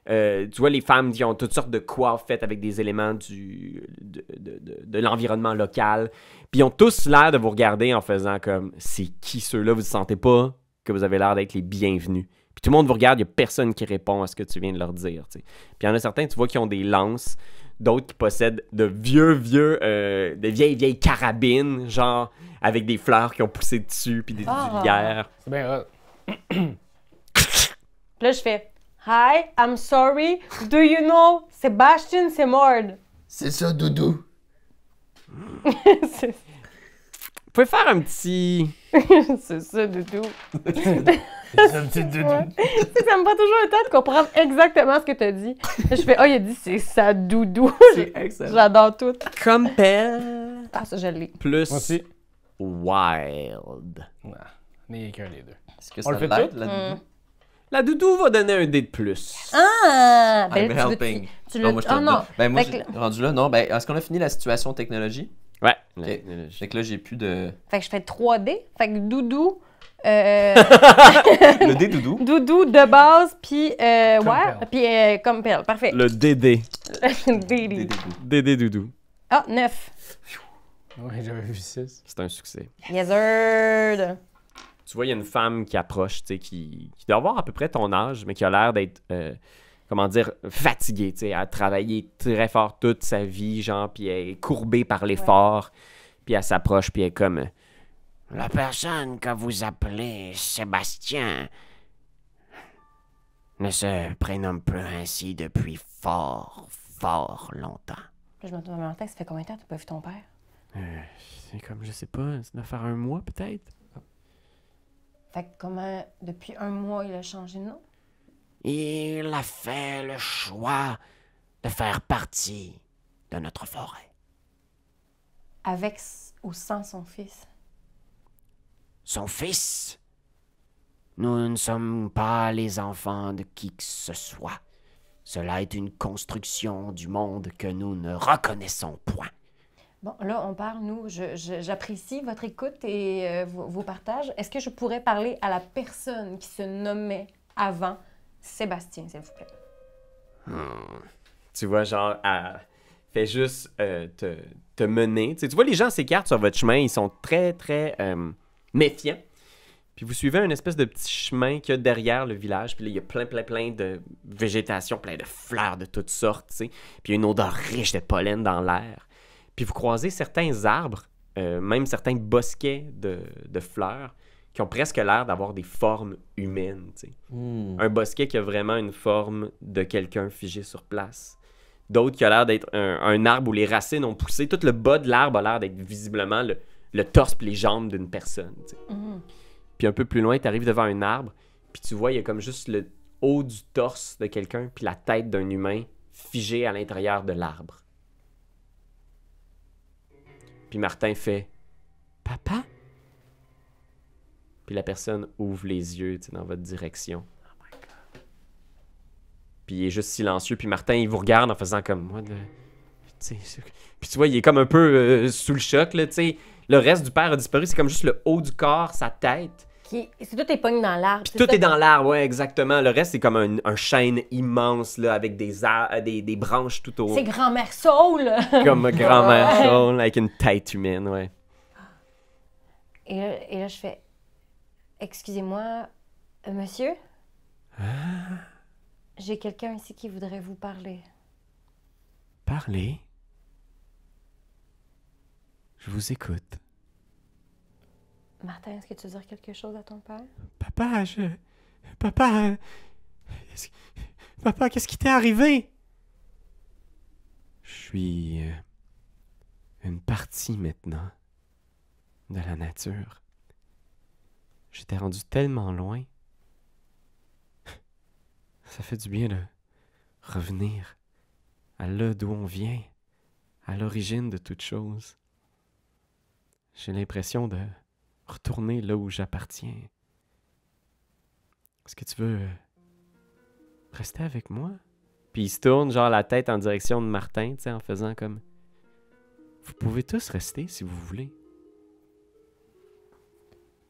Tu vois, les femmes qui ont toutes sortes de coiffes faites avec des éléments de l'environnement local. Puis ils ont tous l'air de vous regarder en faisant comme, c'est qui ceux-là? Vous ne sentez pas que vous avez l'air d'être les bienvenus. Puis tout le monde vous regarde, il n'y a personne qui répond à ce que tu viens de leur dire, tu sais. Puis il y en a certains, tu vois, qui ont des lances, d'autres qui possèdent de de vieilles carabines, genre, avec des fleurs qui ont poussé dessus, puis du lierre. C'est bien Puis là, je fais « Hi, I'm sorry. Do you know Sébastien Simard? » C'est ça, Doudou. Vous pouvez faire un petit... C'est ça, Doudou. C'est un petit Doudou. Ça me prend toujours un temps de comprendre exactement ce que tu as dit. Là, je fais « Ah, il a dit c'est ça, Doudou. » C'est excellent. J'adore tout. Compel. Ah, ça, je l'ai. Plus Moi aussi. wild. N'est qu'un des deux. Est-ce que On ça le fait l'aide, tout? la Doudou? La doudou va donner un dé de plus. Ah! I'm Ben, là, helping. tu Non, l'as... moi, je te Ah le non. donne. Ben, moi, Fait que- rendu là, non. Ben, est-ce qu'on a fini la situation technologie? Ouais. Fait que là, j'ai plus de... Fait que je fais 3D. Fait que Doudou... Le dé Doudou. Doudou de base, puis... Compel. puis Compel. Parfait. Le DD. Didi. Dé Doudou. DD doudou. Ah, 9. Ouais, j'avais vu 6. C'est un succès. Yes, sir. Tu vois, il y a une femme qui approche, tu sais, qui doit avoir à peu près ton âge, mais qui a l'air d'être, comment dire, fatiguée, tu sais. Elle a travaillé très fort toute sa vie, genre, puis elle est courbée par l'effort. Puis elle s'approche, puis elle est comme... La personne que vous appelez Sébastien ne se prénomme plus ainsi depuis fort longtemps. Là, je me tourne en tête, ça fait combien de temps que tu n'as pas vu ton père? C'est comme, je sais pas, ça doit faire un mois, peut-être? Fait que comment, depuis un mois, il a changé de nom? Il a fait le choix de faire partie de notre forêt. Avec ou sans son fils? Son fils, nous ne sommes pas les enfants de qui que ce soit. Cela est une construction du monde que nous ne reconnaissons point. Bon, là, on parle, nous, j'apprécie votre écoute et vos partages. Est-ce que je pourrais parler à la personne qui se nommait avant Sébastien, s'il vous plaît? Tu vois, genre, elle fait juste te mener. Tu sais, tu vois, les gens s'écartent sur votre chemin, ils sont très, très méfiants. Puis vous suivez un espèce de petit chemin qu'il y a derrière le village. Puis là, il y a plein de végétation, plein de fleurs de toutes sortes, tu sais. Puis il y a une odeur riche de pollen dans l'air. Puis vous croisez certains arbres, même certains bosquets de fleurs, qui ont presque l'air d'avoir des formes humaines, tu sais. Un bosquet qui a vraiment une forme de quelqu'un figé sur place. D'autres qui a l'air d'être un arbre où les racines ont poussé. Tout le bas de l'arbre a l'air d'être visiblement le torse et les jambes d'une personne, tu sais. Puis un peu plus loin, tu arrives devant un arbre, puis tu vois, il y a comme juste le haut du torse de quelqu'un, puis la tête d'un humain figée à l'intérieur de l'arbre. Puis Martin fait « Papa? » Puis la personne ouvre les yeux, tu sais, dans votre direction. Puis il est juste silencieux, puis Martin, il vous regarde en faisant comme « Moi, puis tu vois, il est comme un peu sous le choc, là, tu sais. Le reste du père a disparu, c'est comme juste le haut du corps, sa tête. C'est tout est pogné dans l'arbre. Puis tout est dans l'arbre, ouais, exactement. Le reste, c'est comme un chêne immense, là, avec des branches tout au... C'est grand-mère Saul! Comme grand-mère Saul, avec une tête humaine, ouais. Et là, je fais... Excusez-moi, monsieur? J'ai quelqu'un ici qui voudrait vous parler. Parlez. Je vous écoute. Martin, est-ce que tu veux dire quelque chose à ton père? Papa, Papa... Papa, qu'est-ce qui t'est arrivé? Je suis... une partie maintenant de la nature. J'étais rendu tellement loin. Ça fait du bien de revenir à là d'où on vient, à l'origine de toute chose. J'ai l'impression de retourner là où j'appartiens. Est-ce que tu veux rester avec moi? Puis il se tourne genre la tête en direction de Martin, tu sais, en faisant comme... Vous pouvez tous rester si vous voulez.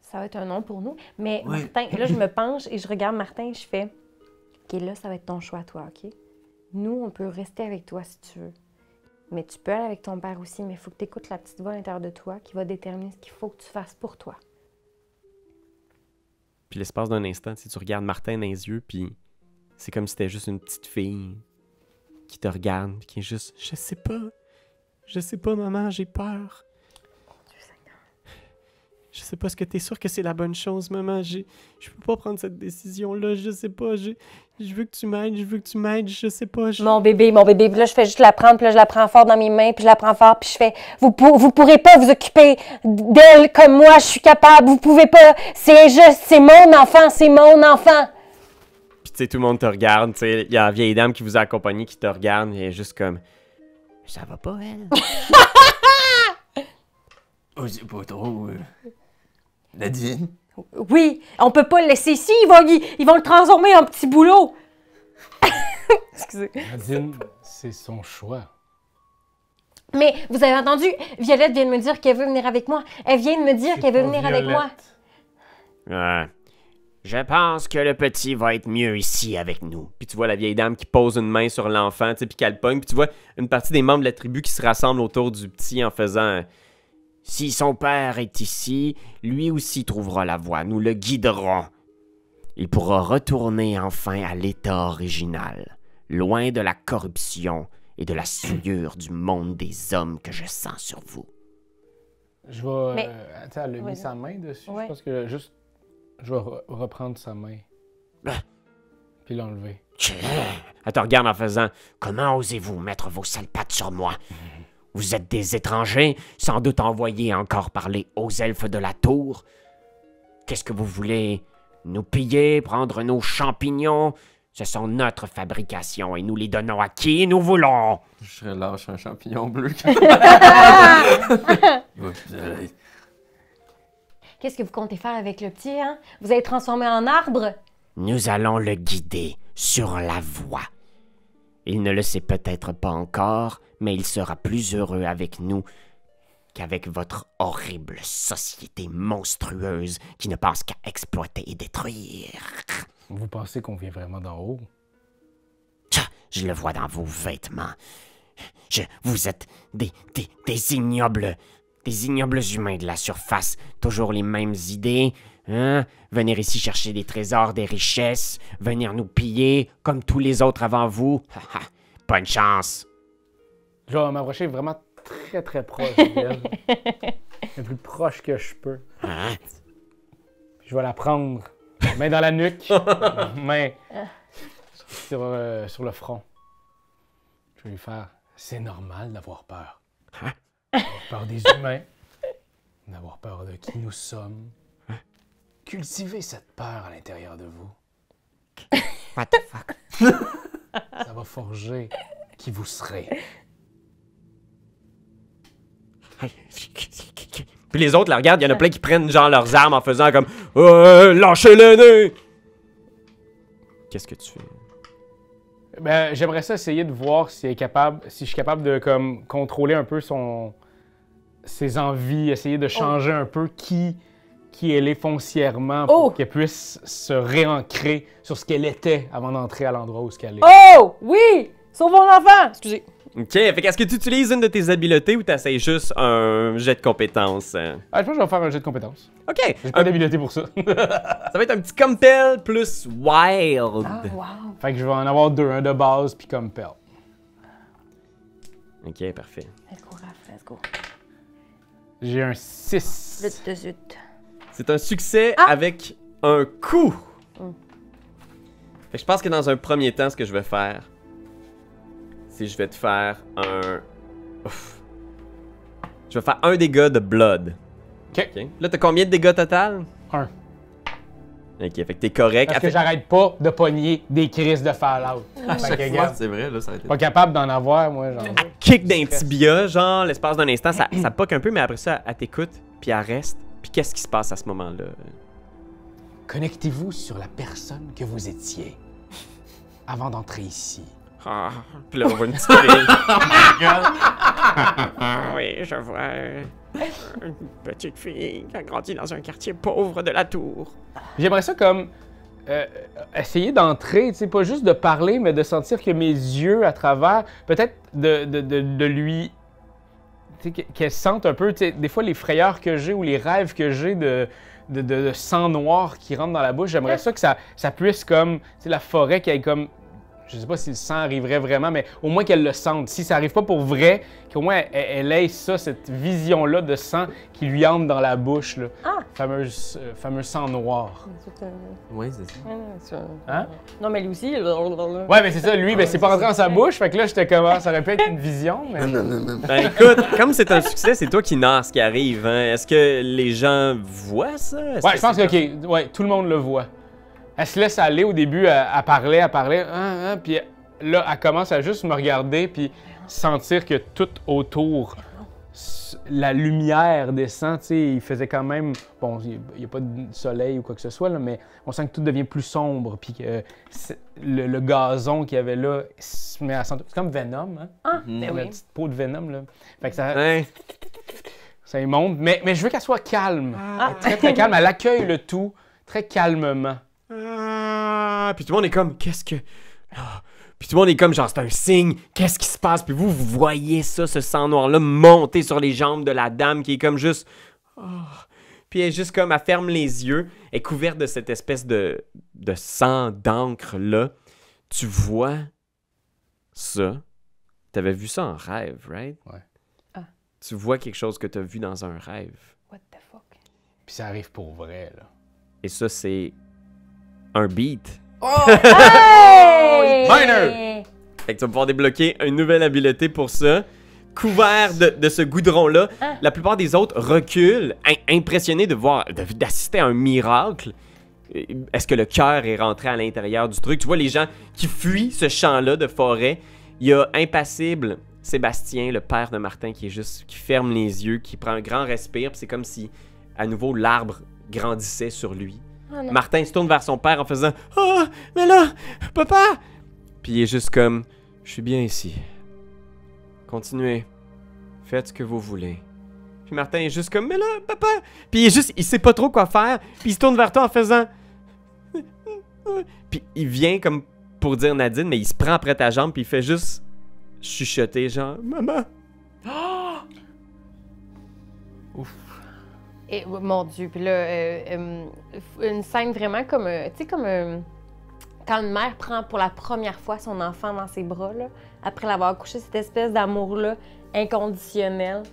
Ça va être un non pour nous. Mais Oui. Martin, là, je me penche et je regarde Martin et je fais OK, là, ça va être ton choix, toi, OK? Nous, on peut rester avec toi si tu veux. Mais tu peux aller avec ton père aussi, mais il faut que tu écoutes la petite voix à l'intérieur de toi qui va déterminer ce qu'il faut que tu fasses pour toi. Puis l'espace d'un instant, tu sais, tu regardes Martin dans les yeux, puis c'est comme si c'était juste une petite fille qui te regarde, puis qui est juste « Je sais pas, maman, j'ai peur. Je sais pas, est-ce que t'es sûre que c'est la bonne chose, maman? Je peux pas prendre cette décision-là, je sais pas, je veux que tu m'aides, je sais pas. Mon bébé. Puis là, je fais juste la prendre, puis là, je la prends fort dans mes mains, puis je la prends fort, puis je fais vous pourrez pas vous occuper d'elle comme moi, je suis capable, vous pouvez pas. C'est injuste, c'est mon enfant, c'est mon enfant. Puis tu sais, tout le monde te regarde, tu sais, il y a la vieille dame qui vous a accompagné qui te regarde, et elle est juste comme... Ça va pas, elle? Oh, c'est pas trop. Nadine? Oui, on peut pas le laisser ici, ils vont le transformer en petit boulot. Excusez. Nadine, c'est son choix. Mais vous avez entendu, Violette vient de me dire qu'elle veut venir avec moi. Elle vient de me dire qu'elle veut pas venir avec moi. Violette. Je pense que le petit va être mieux ici avec nous. Puis tu vois la vieille dame qui pose une main sur l'enfant, tu sais, puis qu'elle pogne. Puis tu vois une partie des membres de la tribu qui se rassemblent autour du petit en faisant... Si son père est ici, lui aussi trouvera la voie. Nous le guiderons. Il pourra retourner enfin à l'état original, loin de la corruption et de la souillure du monde des hommes que je sens sur vous. Je vais. Mais- Tu sais, elle a mis Ouais. sa main dessus. Ouais. Je pense que juste. Je vais reprendre sa main. Puis l'enlever. Elle te regarde en faisant... Comment osez-vous mettre vos sales pattes sur moi? Vous êtes des étrangers, sans doute envoyés encore par les hauts elfes de la tour. Qu'est-ce que vous voulez? Nous piller, prendre nos champignons? Ce sont notre fabrication et nous les donnons à qui nous voulons. Je relâche un champignon bleu. Qu'est-ce que vous comptez faire avec le petit, hein? Vous allez transformer en arbre? Nous allons le guider sur la voie. Il ne le sait peut-être pas encore, mais il sera plus heureux avec nous qu'avec votre horrible société monstrueuse qui ne pense qu'à exploiter et détruire. Vous pensez qu'on vient vraiment d'en haut? Tcha, je le vois dans vos vêtements. Vous êtes des ignobles humains de la surface. Toujours les mêmes idées, hein? Venir ici chercher des trésors, des richesses, venir nous piller comme tous les autres avant vous. Bonne chance. Je vais m'approcher vraiment très très proche d'elle. Le plus proche que je peux. Hein? Je vais la prendre. Main dans la nuque. Main sur le front. Je vais lui faire. C'est normal d'avoir peur. D'avoir peur des humains. D'avoir peur de qui nous sommes. Cultivez cette peur à l'intérieur de vous. What the fuck? Ça va forger qui vous serez. Puis les autres la regardent, il y en a plein qui prennent genre leurs armes en faisant comme « lâchez le nez! » Qu'est-ce que tu fais? Ben, j'aimerais ça essayer de voir si je suis capable de comme contrôler un peu ses envies, essayer de changer un peu qui elle est foncièrement pour qu'elle puisse se réancrer sur ce qu'elle était avant d'entrer à l'endroit où elle est. Oh! Oui! Sauve mon enfant! Excusez. Ok, fait qu'est-ce que tu utilises une de tes habiletés ou t'essayes juste un jet de compétences? Ah, je pense que je vais faire un jet de compétences. Ok, J'ai pas d'habileté pour ça. ça va être un petit compel plus wild. Wow! Fait que je vais en avoir deux, un de base puis compel. Ok, parfait. Let's go, Raph, let's go. J'ai un 6. Zut de zut. C'est un succès avec un coup. Fait que je pense que dans un premier temps, ce que je vais faire, c'est que je vais te faire un... Ouf. Je vais faire un dégât de blood. Ok. Ok. Là, t'as combien de dégâts total? 1. Ok, fait que t'es correct. Parce que j'arrête pas de pogner des crises de Fallout. À Fait chaque que, fois, regarde, c'est vrai, là, ça a été... pas capable d'en avoir, moi, genre. Kick d'un tibia, genre, l'espace d'un instant, ça poque un peu, mais après ça, elle t'écoute, puis elle reste. Puis qu'est-ce qui se passe à ce moment-là? Connectez-vous sur la personne que vous étiez avant d'entrer ici. Ah, puis là, on voit une petite fille. Oui, je vois une petite fille qui a grandi dans un quartier pauvre de la tour. J'aimerais ça comme essayer d'entrer, tu sais, pas juste de parler, mais de sentir que mes yeux, à travers, peut-être de lui, tu sais, qu'elle sente un peu, tu sais, des fois les frayeurs que j'ai ou les rêves que j'ai de sang noir qui rentre dans la bouche, j'aimerais ça que ça puisse comme, tu sais, la forêt qui ait comme, je sais pas si le sang arriverait vraiment, mais au moins qu'elle le sente. Si ça arrive pas pour vrai, qu'au moins elle ait ça, cette vision-là de sang qui lui entre dans la bouche, là. Fameux sang noir. Oui, c'est ça. Hein? Non, mais lui aussi. Ouais, mais c'est ça, lui, ben, c'est pas rentré dans sa bouche, fait que là, j'étais comme, ça aurait pu être une vision, mais... Ben écoute, comme c'est un succès, c'est toi qui narre ce qui arrive. Hein. Est-ce que les gens voient ça? Ouais, je pense que, OK, ouais, tout le monde le voit. Elle se laisse aller au début à parler, puis là, elle commence à juste me regarder, puis sentir que tout autour, la lumière descend, tu sais, il faisait quand même, bon, il n'y a pas de soleil ou quoi que ce soit, là, mais on sent que tout devient plus sombre, puis que le gazon qu'il y avait là se met à sentir, c'est comme Venom, hein? Ah, ben La oui. petite peau de Venom, là. Fait que ça... Hein? Ça y monte, mais je veux qu'elle soit calme. Très, très calme. Elle accueille le tout très calmement. Ah, puis tout le monde est comme, qu'est-ce que... Ah. Puis tout le monde est comme, genre, c'est un signe, qu'est-ce qui se passe? Puis vous voyez ça, ce sang noir-là, monter sur les jambes de la dame qui est comme juste... Oh. Puis elle est juste comme, elle ferme les yeux, elle est couverte de cette espèce de sang, d'encre-là. Tu vois ça. T'avais vu ça en rêve, right? Ouais. Ah. Tu vois quelque chose que t'as vu dans un rêve. What the fuck? Puis ça arrive pour vrai, là. Et ça, c'est un beat. Hey! Minor! Fait que tu vas pouvoir débloquer une nouvelle habileté pour ça. Couvert de ce goudron-là, la plupart des autres reculent, impressionnés d'assister à un miracle. Est-ce que le cœur est rentré à l'intérieur du truc? Tu vois les gens qui fuient ce champ-là de forêt. Il y a impassible Sébastien, le père de Martin, qui ferme les yeux, qui prend un grand respire, puis c'est comme si, à nouveau, l'arbre grandissait sur lui. Oh non. Martin se tourne vers son père en faisant « Oh, mais là, papa! » Puis il est juste comme « Je suis bien ici. Continuez. Faites ce que vous voulez. » Puis Martin est juste comme « Mais là, papa! » Puis il sait pas trop quoi faire, puis il se tourne vers toi en faisant puis il vient comme pour dire Nadine, mais il se prend après ta jambe, puis il fait juste chuchoter genre « Maman! » Et, mon Dieu, puis là, une scène vraiment comme, tu sais, comme quand une mère prend pour la première fois son enfant dans ses bras, là, après l'avoir couché, cette espèce d'amour-là inconditionnel.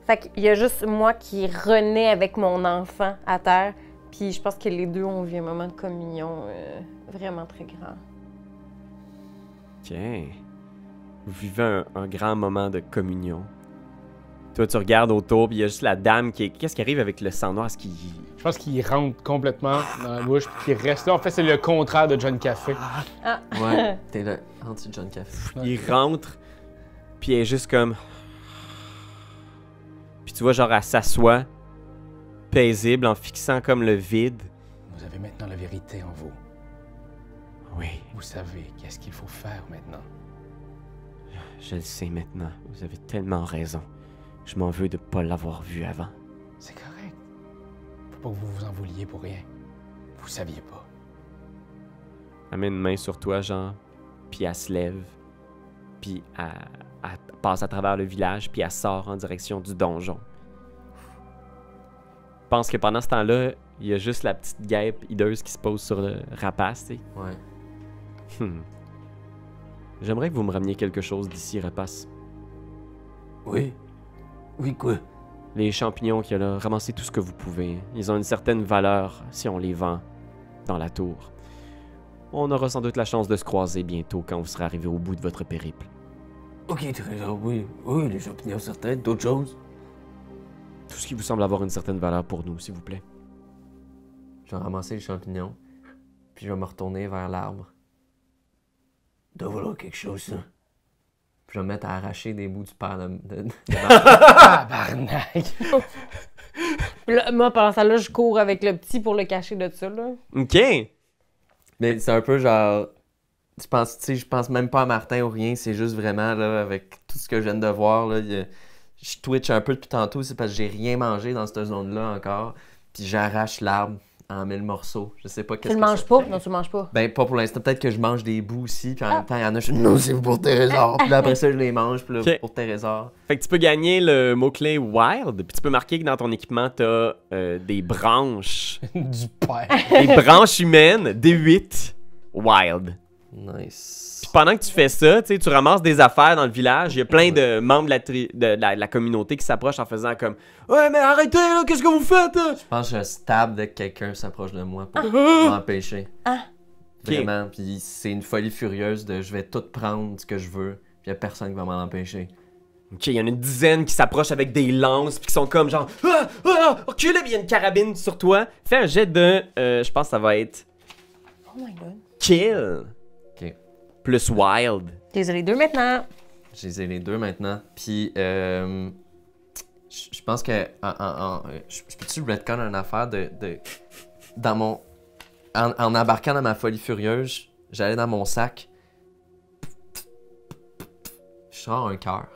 Fait qu'il y a juste moi qui renais avec mon enfant à terre, puis je pense que les deux ont vu un moment de communion vraiment très grand. Tiens, vous vivez un grand moment de communion. Toi, tu regardes autour, puis il y a juste la dame qui est... Qu'est-ce qui arrive avec le sang noir? Je pense qu'il rentre complètement dans la bouche puis qu'il reste là. En fait, c'est le contraire de John Café. Ah. Ouais, t'es là, anti-John Café. Il rentre, puis elle est juste comme... Puis tu vois, genre, elle s'assoit, paisible, en fixant comme le vide. Vous avez maintenant la vérité en vous. Oui, Vous savez qu'est-ce qu'il faut faire maintenant. je le sais maintenant. Vous avez tellement raison. Je m'en veux de pas l'avoir vu avant. C'est correct. Faut pas que vous vous en vouliez pour rien. Vous saviez pas. Elle met une main sur toi, genre, puis elle se lève, puis elle passe à travers le village, puis elle sort en direction du donjon. Je pense que pendant ce temps-là, il y a juste la petite guêpe hideuse qui se pose sur le rapace, tu sais. Ouais. J'aimerais que vous me rameniez quelque chose d'ici, rapace. Oui. Oui, quoi? Les champignons qu'il y a là, ramassez tout ce que vous pouvez. Ils ont une certaine valeur si on les vend dans la tour. On aura sans doute la chance de se croiser bientôt quand vous serez arrivé au bout de votre périple. Ok, très bien, oui. Oui, les champignons certains, d'autres choses. Tout ce qui vous semble avoir une certaine valeur pour nous, s'il vous plaît. Je vais ramasser les champignons. Puis je vais me retourner vers l'arbre. Doit vouloir quelque chose, ça. Puis je vais me mettre à arracher des bouts du père de Tabarnak! Puis là, moi, pendant ça, là, je cours avec le petit pour le cacher de ça, là. Ok. Mais c'est un peu genre. Je pense même pas à Martin ou rien, c'est juste vraiment là, avec tout ce que je viens de voir, là, je twitch un peu depuis tantôt, c'est parce que j'ai rien mangé dans cette zone-là encore. Puis j'arrache l'arbre en 1000 morceaux. Je sais pas Tu qu'est-ce le que manges ça pas? fait. Non, tu le manges pas. Ben, pas pour l'instant. Peut-être que je mange des bouts aussi, puis en même temps, il y en a, je Non, c'est pour Trésor. puis là, après ça, je les mange, puis là, Ok. pour Trésor. Fait que tu peux gagner le mot-clé Wild, puis tu peux marquer que dans ton équipement, t'as des branches. Du père. Des branches humaines, D8 Wild. Nice. Puis pendant que tu fais ça, tu sais, tu ramasses des affaires dans le village. Il y a plein de membres de la communauté qui s'approchent en faisant comme ouais, mais arrêtez là, qu'est-ce que vous faites? Je pense que je stab dès que quelqu'un s'approche de moi pour m'empêcher. Ah. Vraiment. Puis c'est une folie furieuse de je vais tout prendre ce que je veux, puis il y a personne qui va m'en empêcher. Ok, il y en a une dizaine qui s'approchent avec des lances, puis qui sont comme genre reculez, puis il y a une carabine sur toi. Fais un jet de, je pense que ça va être Oh my god. Kill. Ok. Plus Wild. T'es les deux maintenant. J'ai les deux maintenant. Puis, je pense que. Je peux-tu retcon une affaire dans mon. En embarquant dans ma folie furieuse, j'allais dans mon sac. Je sors un cœur.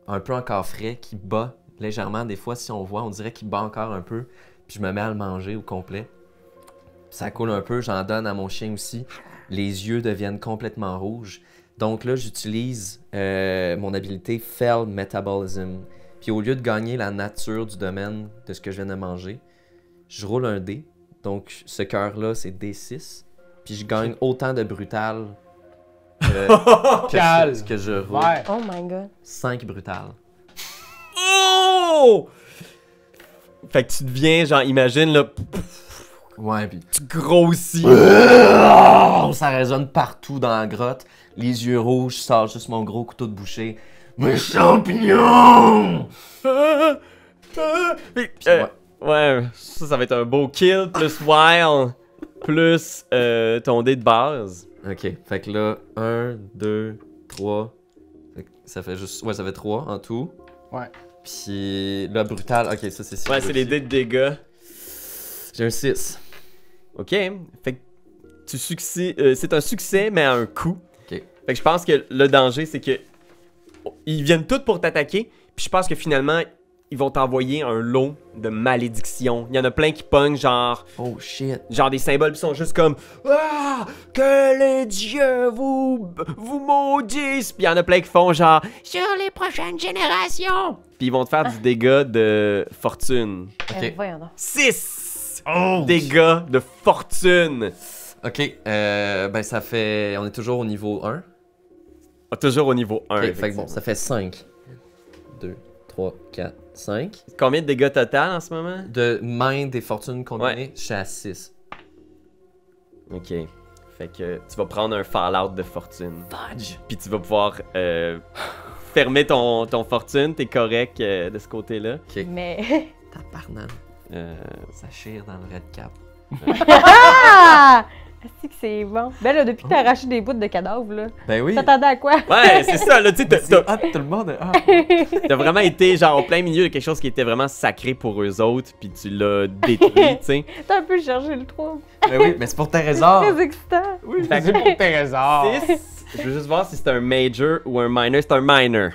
Un peu encore frais, qui bat légèrement. Des fois, si on voit, on dirait qu'il bat encore un peu. Puis je me mets à le manger au complet. Ça coule un peu, j'en donne à mon chien aussi. Les yeux deviennent complètement rouges. Donc là, j'utilise mon habilité Fell Metabolism. Puis au lieu de gagner la nature du domaine de ce que je viens de manger, je roule un dé. Donc ce cœur-là, c'est D6. Puis je gagne autant de brutal Calme. que je roule. Ouais. Oh my god. 5 brutal. Oh! Fait que tu deviens, genre, imagine, là, Ouais, puis tu grossis. ça résonne partout dans la grotte. Les yeux rouges, je sors juste mon gros couteau de boucher. Mes champignons! Ouais, ça va être un beau kill, plus wild, plus ton dé de base. Ok, fait que là, 1, 2, 3. Ça fait juste. Ouais, ça fait 3 en tout. Ouais. Puis là, brutal. Ok, ça c'est 6. Ouais, c'est les dés de dégâts. J'ai un 6. Ok, fait que c'est un succès, mais à un coup. Ok. Fait que je pense que le danger, c'est que ils viennent tous pour t'attaquer, puis je pense que finalement, ils vont t'envoyer un lot de malédictions. Il y en a plein qui pognent, genre Oh shit. des symboles qui sont juste comme ah, que les dieux vous maudissent. Puis il y en a plein qui font genre sur les prochaines générations. Puis ils vont te faire du dégât de fortune. Ok. Voyons donc. 6 dégâts de fortune. Ok, ben ça fait. On est toujours au niveau 1. Ah, toujours au niveau 1. Ok, fait que bon, ça fait 5. 2, 3, 4, 5. Combien de dégâts total en ce moment? De main des fortunes combinées, je suis à 6. Ok. Fait que tu vas prendre un fallout de fortune. Fudge! Puis tu vas pouvoir fermer ton fortune. T'es correct de ce côté-là. Ok. Mais. Tabarnak. Ça chire dans le red cap. Ah! Est-ce que c'est bon? Ben là, depuis que t'as arraché des bouts de cadavres, là, Ben oui. t'attendais à quoi? Ouais, c'est ça, là, tu sais, Ah, tout le monde. Ah. t'as vraiment été, genre, au plein milieu de quelque chose qui était vraiment sacré pour eux autres, puis tu l'as détruit, tu sais. T'as un peu cherché le trouble. Ben oui, mais c'est pour Trésor. Très excitant. Fait C'est pour Trésor. 6, je veux juste voir si c'est un major ou un minor. C'est un minor.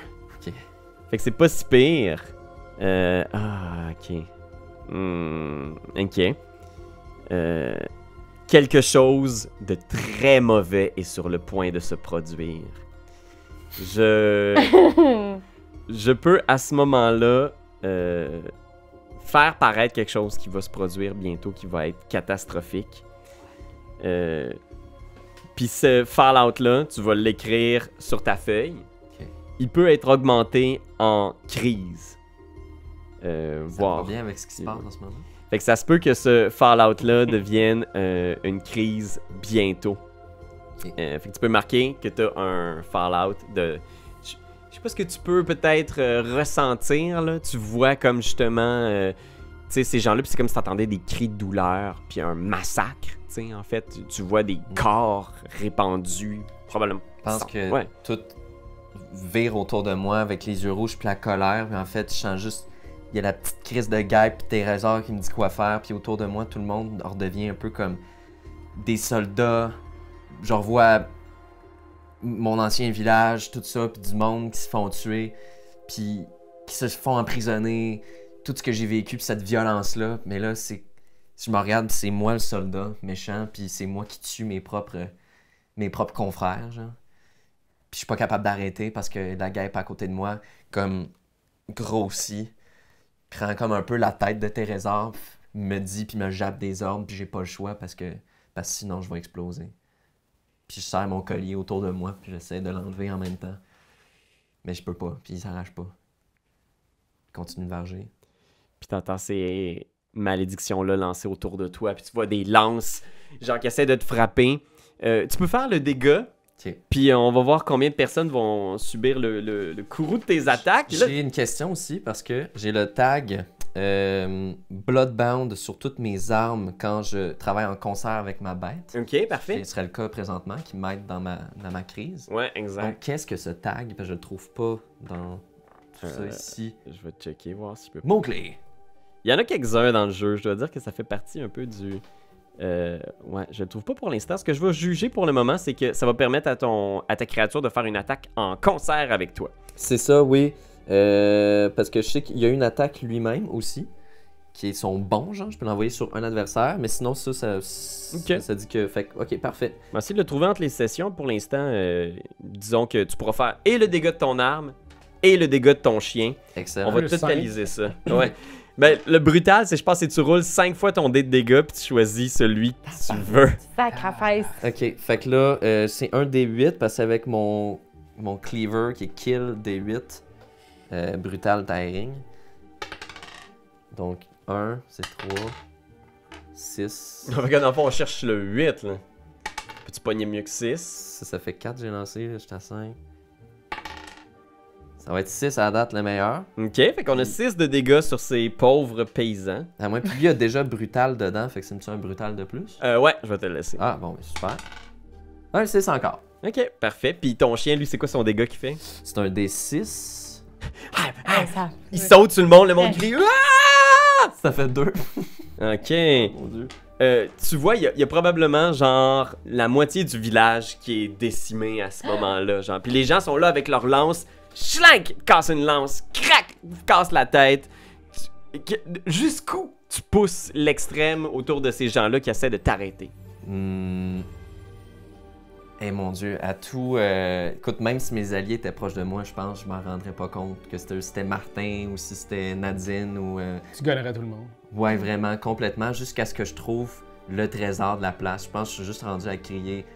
Ok. Fait que c'est pas si pire. Ok. Ok. Quelque chose de très mauvais est sur le point de se produire. Je peux à ce moment-là faire paraître quelque chose qui va se produire bientôt, qui va être catastrophique. Puis ce Fallout-là, tu vas l'écrire sur ta feuille. Ok. Il peut être augmenté en crise. Ça Voir. va bien avec ce qui se passe en ce moment. Fait que ça se peut que ce Fallout-là devienne une crise bientôt. Ok. Fait que tu peux marquer que tu as un Fallout de... Je sais pas ce que tu peux peut-être ressentir, là. Tu vois comme justement sais, ces gens-là, puis c'est comme si t'entendais des cris de douleur, puis un massacre, tu sais, en fait. Tu vois des corps répandus, probablement. Je pense que Ouais. tout vire autour de moi avec les yeux rouges puis la colère. Puis en fait, je sens juste... Il y a la petite crise de guêpe puis Thérésor qui me dit quoi faire. Puis autour de moi, tout le monde redevient un peu comme des soldats. Je revois mon ancien village, tout ça, puis du monde qui se font tuer, puis qui se font emprisonner. Tout ce que j'ai vécu, puis cette violence-là. Mais là, c'est... Je me regarde, puis c'est moi le soldat méchant, puis c'est moi qui tue mes propres confrères, genre. Puis je suis pas capable d'arrêter parce que la guêpe à côté de moi, comme grossit, prend comme un peu la tête de Thérésor, me dit puis me jappe des ordres, puis j'ai pas le choix parce que sinon je vais exploser. Puis je serre mon collier autour de moi, puis j'essaie de l'enlever en même temps. Mais je peux pas, puis il s'arrache pas. Il continue de varger. Puis t'entends ces malédictions-là lancées autour de toi, puis tu vois des lances, genre qui essaient de te frapper. Tu peux faire le dégât, Ok. puis on va voir combien de personnes vont subir le courroux de tes attaques. Là- J'ai une question aussi parce que j'ai le tag Bloodbound sur toutes mes armes quand je travaille en concert avec ma bête. Ok, parfait. Ce serait le cas présentement qui m'aide dans ma crise. Ouais, exact. Donc, qu'est-ce que ce tag? Parce que je le trouve pas dans tout ça ici. Je vais checker, voir si je peux. Mots-clés. Il y en a quelques-uns dans le jeu. Je dois dire que ça fait partie un peu du. Ouais, je le trouve pas pour l'instant. Ce que je vais juger pour le moment, c'est que ça va permettre à ta créature de faire une attaque en concert avec toi. C'est ça, oui. Parce que je sais qu'il y a une attaque lui-même aussi, qui est son bon, genre. Je peux l'envoyer sur un adversaire, mais sinon, ça dit que... Fait que, ok, parfait. On va essayer de le trouver entre les sessions. Pour l'instant, disons que tu pourras faire et le dégât de ton arme et le dégât de ton chien. Excellent. On va Le totaliser ça. Ouais. Ben, le brutal, c'est je pense que tu roules 5 fois ton dé de dégâts puis tu choisis celui que tu veux. Sacrifice. Ok, fait que là, c'est un D8 parce qu'avec mon cleaver qui est kill D8, brutal tiring. Donc 1, c'est 3, 6. Regarde, en fond, on cherche le 8. Là. Peux-tu pogner mieux que 6? Ça fait 4 j'ai lancé, là, j'étais à 5. Ça va être 6 à la date le meilleur. Ok, fait qu'on a 6 de dégâts sur ces pauvres paysans. À moins, puis lui, il y a déjà brutal dedans, fait que c'est un brutal de plus. Ouais, je vais te le laisser. Ah, bon, ben, super. Un 6 encore. Ok, parfait. Puis ton chien, lui, c'est quoi son dégât qu'il fait? C'est un D6. Ah, ça. Il saute sur le monde crie. Ah! Ça fait 2. Ok. Mon dieu. Tu vois, il y a probablement genre la moitié du village qui est décimé à ce moment-là. Genre. Puis les gens sont là avec leur lance. Schlank! Casse une lance. Crac! Casse la tête. Jusqu'où tu pousses l'extrême autour de ces gens-là qui essaient de t'arrêter? Eh mon dieu, à tout. Écoute, même si mes alliés étaient proches de moi, je pense que je m'en rendrais pas compte que c'était Martin ou si c'était Nadine ou. Tu gagnerais tout le monde. Ouais, vraiment, complètement, jusqu'à ce que je trouve le trésor de la place. Je pense que je suis juste rendu à crier.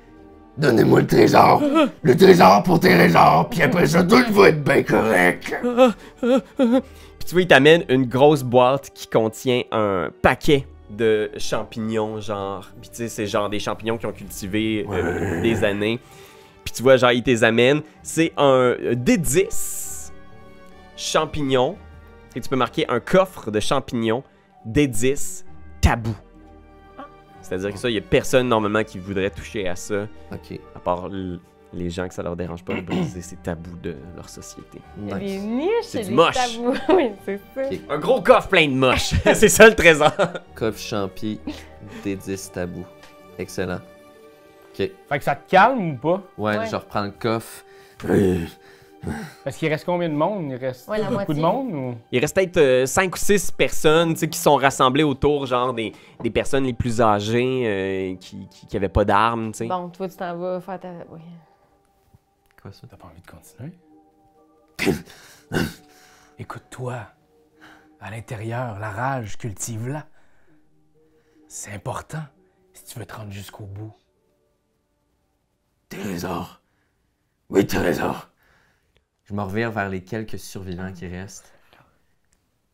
Donnez-moi le trésor! Le trésor pour Thérésor, puis après ça, tout va être bien correct! Puis tu vois, il t'amène une grosse boîte qui contient un paquet de champignons, genre. Puis tu sais, c'est genre des champignons qui ont cultivé des années. Puis tu vois, genre, il te les amène. C'est un D10 champignons. Et tu peux marquer un coffre de champignons D10 tabou. C'est-à-dire que ça, il n'y a personne normalement qui voudrait toucher à ça, Ok, à part les gens que ça leur dérange pas de briser ces tabous de leur société. Il y a des nice. niches C'est et du des moche. tabous. Oui, c'est ça. Ok. Un gros coffre plein de moches. C'est ça le trésor. Coffre champi, D10 tabou. Excellent. Ok, Fait que ça te calme ou pas? ouais, Ouais. je reprends le coffre. Parce qu'il reste combien de monde? Il reste Ouais, la beaucoup de moitié. monde? Ou... Il reste peut-être 5 ou 6 personnes tu sais, qui sont rassemblées autour, genre des personnes les plus âgées qui avaient pas d'armes. Tu sais. Bon, toi, tu t'en vas faire ta. Oui. Quoi ça? T'as pas envie de continuer? Écoute-toi. À l'intérieur, la rage, cultive-la. C'est important si tu veux te rendre jusqu'au bout. Trésor! Oui, Trésor! Je me revire vers les quelques survivants qui restent.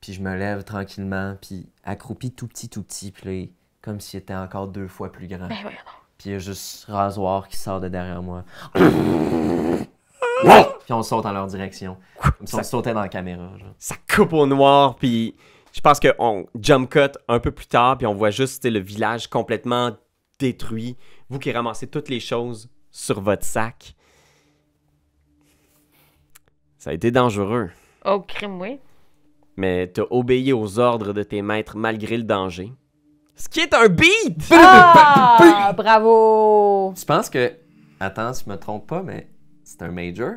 Puis je me lève tranquillement, puis accroupi tout petit, puis là, comme s'il était encore 2 fois plus grand. Ben voyons. Puis il y a juste Rasoir qui sort de derrière moi. Puis on saute en leur direction. Comme si on sautait dans la caméra. Genre. Ça coupe au noir, puis Je pense qu'on jump cut un peu plus tard, puis on voit juste le village complètement détruit. Vous qui ramassez toutes les choses sur votre sac. Ça a été dangereux. Oh, crime, oui. Mais t'as obéi aux ordres de tes maîtres malgré le danger. Ce qui est un beat! Ah! Bravo! Tu penses que... Attends, si je me trompe pas, mais c'est un major?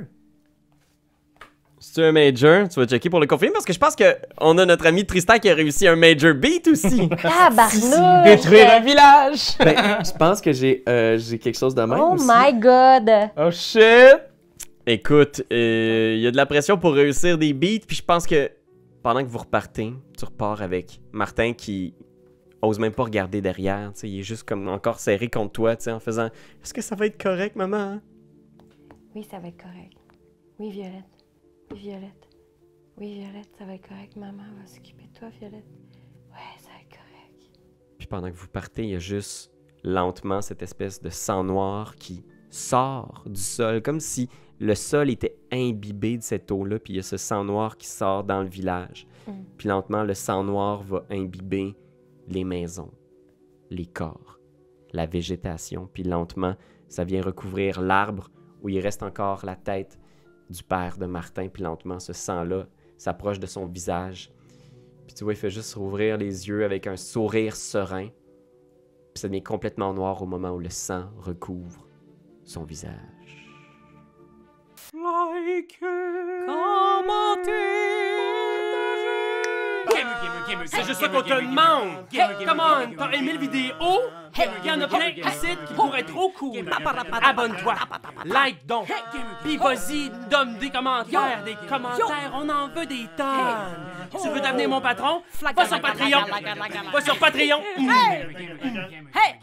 C'est un major? Tu vas checker pour le confirmer parce que je pense qu'on a notre ami Tristan qui a réussi un major beat aussi. Ah, barnouche! Détruire un village! Ben, je pense que j'ai quelque chose de même Oh aussi. my god! Oh shit! Écoute, il y a de la pression pour réussir des beats, puis je pense que pendant que vous repartez, tu repars avec Martin qui ose même pas regarder derrière, tu sais, il est juste comme encore serré contre toi, tu sais, en faisant « Est-ce que ça va être correct, maman? » Oui, ça va être correct. Oui, Violette. Oui, Violette. Oui, Violette, ça va être correct. Maman va s'occuper de toi, Violette. Ouais, ça va être correct. Puis pendant que vous partez, il y a juste lentement cette espèce de sang noir qui sort du sol, comme si le sol était imbibé de cette eau-là, puis il y a ce sang noir qui sort dans le village. Puis lentement, le sang noir va imbiber les maisons, les corps, la végétation, puis lentement, ça vient recouvrir l'arbre où il reste encore la tête du père de Martin, puis lentement, ce sang-là s'approche de son visage. Puis tu vois, il fait juste rouvrir les yeux avec un sourire serein, puis ça devient complètement noir au moment où le sang recouvre son visage. C'est juste ça qu'on te demande! Come on, t'as aimé le vidéo? Il y en a plein ici qui pourraient être trop cool. Abonne-toi, like donc, pis vas-y, donne des commentaires, on en veut des tonnes. Tu veux devenir mon patron? Va sur Patreon! Va sur Patreon! Hey!